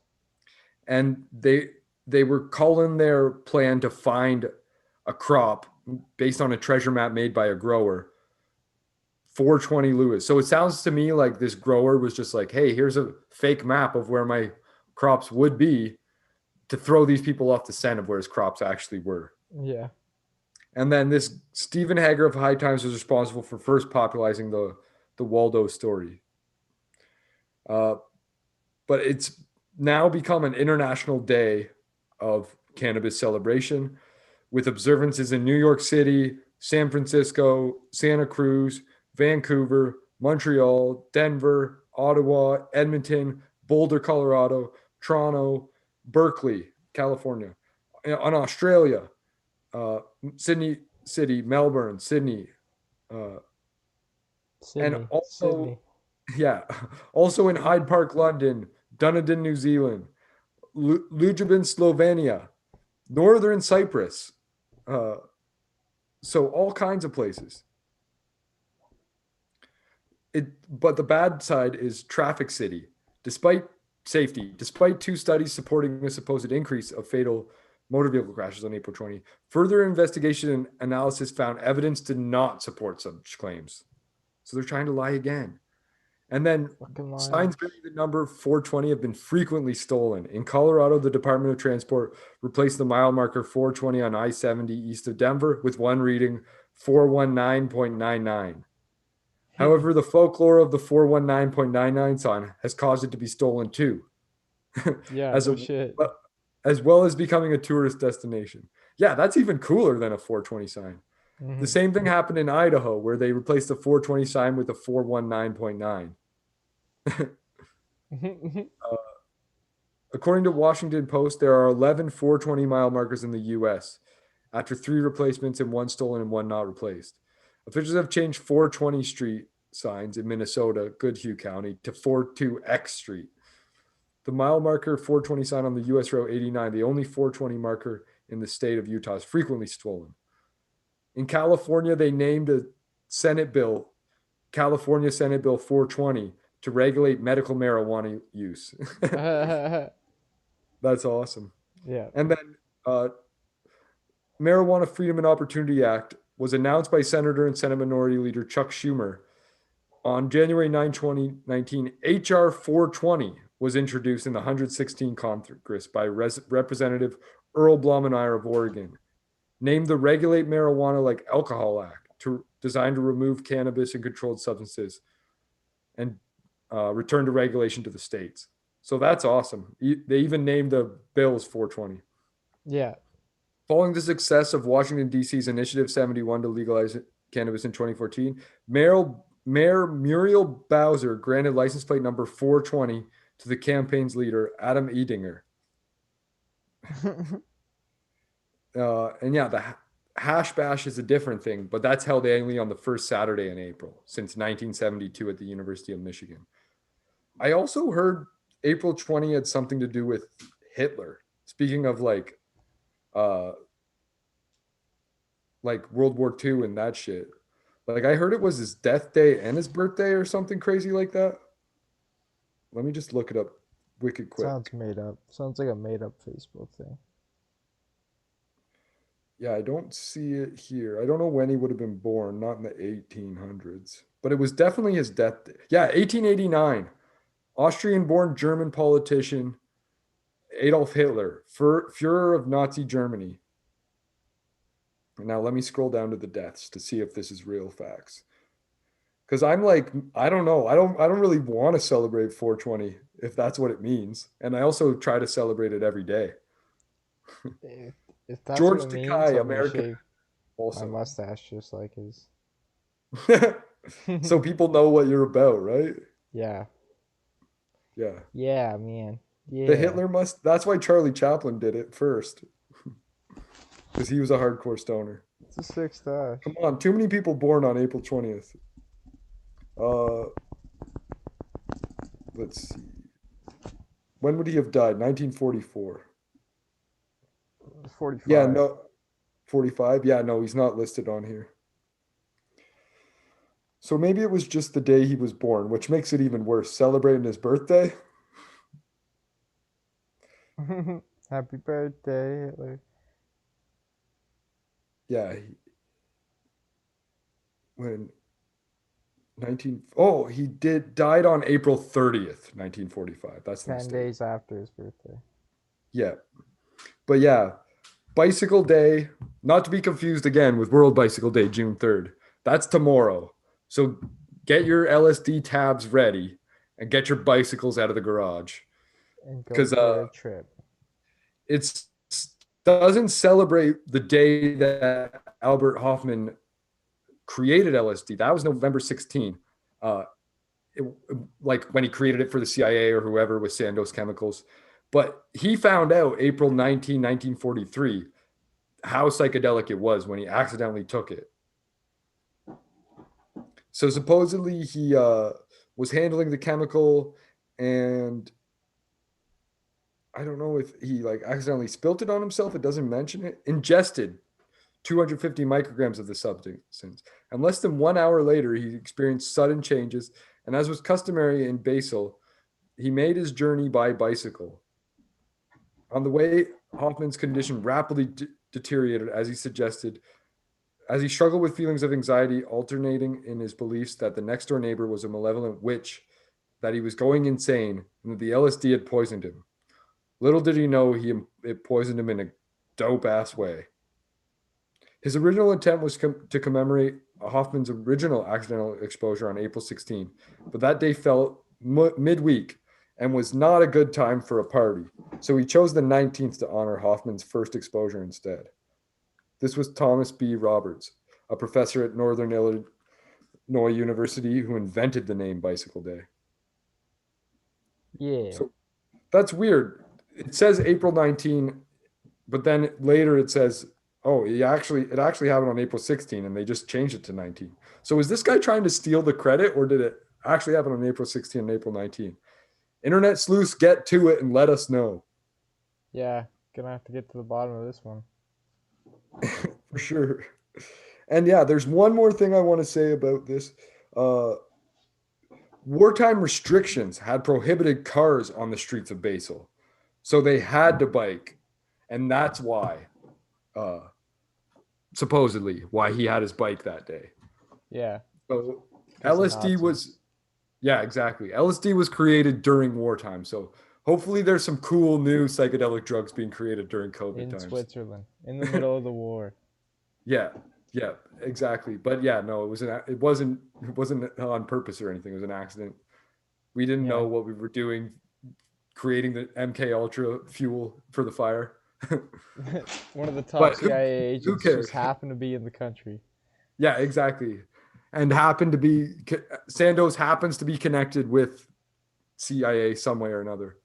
And they were calling their plan to find a crop based on a treasure map made by a grower 420 Lewis. So it sounds to me like this grower was just like, hey, here's a fake map of where my crops would be to throw these people off the scent of where his crops actually were. Yeah. And then this Stephen Hager of High Times was responsible for first popularizing the Waldo story. Uh, but it's now become an international day of cannabis celebration with observances in New York City, San Francisco, Santa Cruz, Vancouver, Montreal, Denver, Ottawa, Edmonton, Boulder, Colorado, Toronto, Berkeley, California, on Australia, Sydney City, Melbourne, Sydney, uh, and Sydney. also, Sydney. yeah, also in Hyde Park, London, Dunedin, New Zealand, Ljubljana, Slovenia, Northern Cyprus. Uh, so all kinds of places. But the bad side is traffic city. Despite safety, despite 2 studies supporting a supposed increase of fatal motor vehicle crashes on April 20, further investigation and analysis found evidence did not support such claims. So they're trying to lie again. And then Fucking signs liars. bearing the number 420 have been frequently stolen. In Colorado, the Department of Transport replaced the mile marker 420 on I-70 east of Denver with one reading 419.99. However, the folklore of the 419.99 sign has caused it to be stolen too. Yeah. As No a shit. as well as becoming a tourist destination. Yeah, that's even cooler than a 420 sign. The Hmm. same thing happened in Idaho, where they replaced the 420 sign with a 419.9. According to Washington Post, there are 11 420-mile markers in the U.S. after 3 replacements and 1 stolen and 1 not replaced. Officials have changed 420 Street signs in Minnesota, Goodhue County, to 42X Street. The mile marker 420 sign on the U.S. Route 89, the only 420 marker in the state of Utah, is frequently stolen. In California, they named a Senate bill, California Senate Bill 420, to regulate medical marijuana use. That's awesome. Yeah. And then Marijuana Freedom and Opportunity Act was announced by Senator and Senate Minority Leader Chuck Schumer on January 9, 2019. H.R. 420 was introduced in the 116th Congress by Representative Earl Blumenauer of Oregon, named the Regulate Marijuana Like Alcohol Act, designed to remove cannabis and controlled substances and return to regulation to the states. So that's awesome. They even named the bills 420. Yeah. Following the success of Washington, D.C.'s Initiative 71 to legalize cannabis in 2014, Mayor Muriel Bowser granted license plate number 420 to the campaign's leader, Adam Edinger. And yeah, the hash bash is a different thing, but that's held annually on the first Saturday in April since 1972 at the University of Michigan. I also heard April 20 had something to do with Hitler. Speaking of uh, like World War II and that shit. Like I heard it was his death day and his birthday or something crazy like that. Let me just look it up wicked Sounds quick. made up. Sounds like a made up Facebook thing. Yeah, I don't see it here. I don't know when he would have been born, not in the 1800s, but it was definitely his death day. Yeah, 1889. Austrian-born German politician Adolf Hitler, Führer of Nazi Germany. Now let me scroll down to the deaths to see if this is real facts. Because I'm like, I don't know. I don't really want to celebrate 420 if that's what it means. And I also try to celebrate it every day. If, if that's what George it means, Takei, I'm gonna American shave my also. mustache just like his. So people know what you're about, right? Yeah. Yeah. Yeah, man. The Yeah. Hitler must, that's why Charlie Chaplin did it first, because he was a hardcore stoner. It's a sick stash. Come on, too many people born on April 20th. Uh, let's see. When would he have died? 1944. Yeah, 45. no, 45. Yeah, no, he's not listed on here. So maybe it was just the day he was born, which makes it even worse. Celebrating his birthday. Happy birthday, Hitler. Yeah, when 19 oh, he did died on April 30th, 1945. That's the 10 mistake. days after his birthday. Yeah. But yeah, Bicycle Day, not to be confused again with World Bicycle Day, June 3rd. That's tomorrow. So get your LSD tabs ready and get your bicycles out of the garage And go because for a trip. it's doesn't celebrate the day that Albert Hoffman created LSD. That was November 16. Uh, it, like when he created it for the CIA or whoever with Sandoz Chemicals. But he found out April 19, 1943, how psychedelic it was when he accidentally took it. So supposedly he was handling the chemical, and I don't know if he like accidentally spilt it on himself. It doesn't mention it. Ingested 250 micrograms of the substance. And less than 1 hour later, he experienced sudden changes. And as was customary in Basel, he made his journey by bicycle. On the way, Hoffman's condition rapidly deteriorated as he struggled with feelings of anxiety, alternating in his beliefs that the next door neighbor was a malevolent witch, that he was going insane, and that the LSD had poisoned him. Little did he know it poisoned him in a dope ass way. His original intent was to commemorate Hoffman's original accidental exposure on April 16, but that day fell midweek and was not a good time for a party. So he chose the 19th to honor Hoffman's first exposure instead. This was Thomas B. Roberts, a professor at Northern Illinois University who invented the name Bicycle Day. Yeah. So that's weird. It says April 19, but then later it says, oh, it actually happened on April 16, and they just changed it to 19. So is this guy trying to steal the credit, or did it actually happen on April 16 and April 19? Internet sleuths, get to it and let us know. Yeah. Gonna have to get to the bottom of this one. For sure. And yeah, there's one more thing I want to say about this. Uh, Wartime restrictions had prohibited cars on the streets of Basel. So they had to bike. And that's why, uh, supposedly, why he had his bike that day. Yeah. So Because the LSD Nazis. was, yeah, exactly. LSD was created during wartime. So hopefully there's some cool new psychedelic drugs being created during COVID In times. Switzerland. In the middle of the war. Yeah, yeah, exactly. But yeah, no, it wasn't on purpose or anything. It was an accident. We didn't know Yeah. what we were doing, creating the MK Ultra fuel for the fire. One of the top But CIA who agents just cares? happened to be in the country. Yeah, exactly. And happened to be Sandoz happens to be connected with CIA some way or another.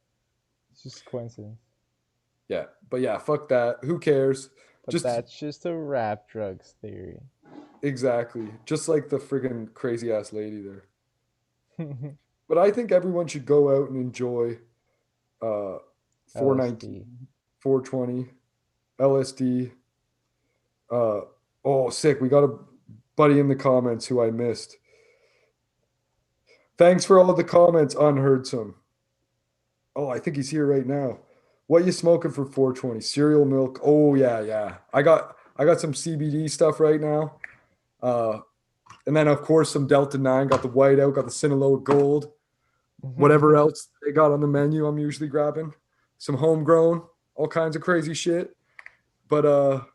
It's just a coincidence. Yeah, but yeah, fuck that. Who cares? But Just that's just a rap drugs theory. exactly, just like the friggin' crazy ass lady there. But I think everyone should go out and enjoy uh 419, LSD. 420, LSD. Uh oh, sick. We got a buddy in the comments who I missed. Thanks for all the comments, unheard some. Oh, I think he's here right now. What you smoking for 420? Cereal milk. Oh yeah, yeah. I got some CBD stuff right now. Uh and then of course some Delta 9, got the white out, got the Sinaloa Gold, whatever else they got on the menu, I'm usually grabbing. Some homegrown, all kinds of crazy shit. But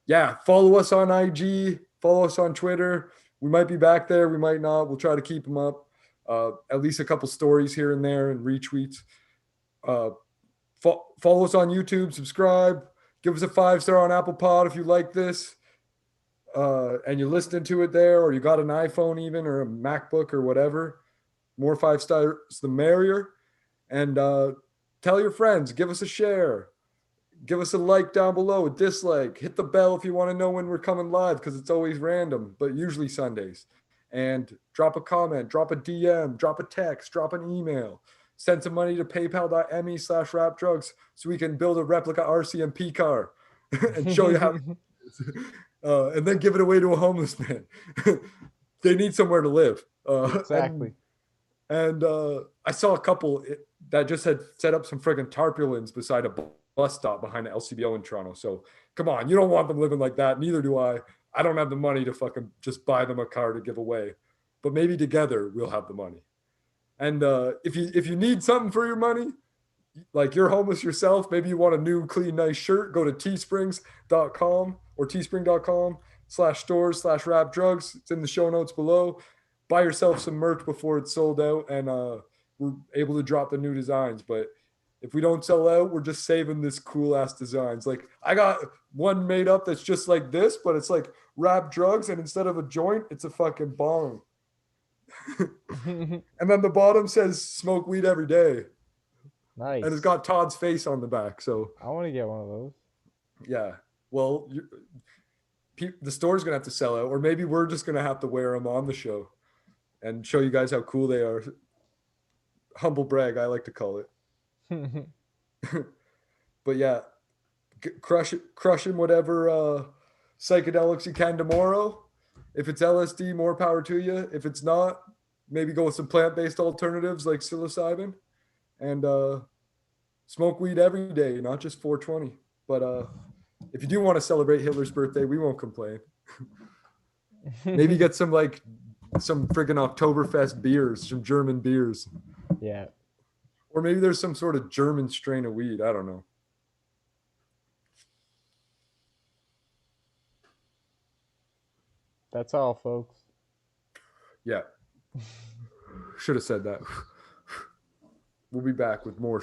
yeah, follow us on IG, follow us on Twitter. We might be back there, we might not. We'll try to keep them up. At least a couple stories here and there and retweets. Uh, follow us on YouTube, subscribe, give us a 5-star on Apple Pod if you like this. And you're listening to it there, or you got an iPhone even, or a MacBook or whatever. More 5 stars, the merrier. And tell your friends, give us a share. Give us a like down below, a dislike. Hit the bell if you want to know when we're coming live, because it's always random, but usually Sundays. And drop a comment, drop a DM, drop a text, drop an email. Send some money to paypal.me/rapdrugs so we can build a replica RCMP car and show you how. And then give it away to a homeless man. They need somewhere to live. Exactly. And I saw a couple that just had set up some friggin' tarpaulins beside a bus stop behind the LCBO in Toronto. So come on, you don't want them living like that. Neither do I. I don't have the money to fucking just buy them a car to give away. But maybe together we'll have the money. And if you need something for your money, like you're homeless yourself, maybe you want a new, clean, nice shirt, go to teesprings.com or teespring.com/stores/rap drugs. It's in the show notes below. Buy yourself some merch before it's sold out, and we're able to drop the new designs. But if we don't sell out, we're just saving this cool ass designs. Like I got one made up that's just like this, but it's like rap drugs, and instead of a joint, it's a fucking bong. And then the bottom says smoke weed every day. And it's Nice. got Todd's face on the back. So I want to get one of those. yeah, well, the store's gonna have to sell out, or maybe we're just gonna have to wear them on the show and show you guys how cool they are. Humble brag, I like to call it. But yeah, crushing whatever psychedelics you can tomorrow. If it's LSD, more power to you. If it's not, maybe go with some plant-based alternatives like psilocybin, and smoke weed every day, not just 420. But if you do want to celebrate Hitler's birthday, we won't complain. Maybe get some friggin' Oktoberfest beers, some German beers. Yeah. Or maybe there's some sort of German strain of weed. I don't know. That's all, folks. Yeah. Should have said that. We'll be back with more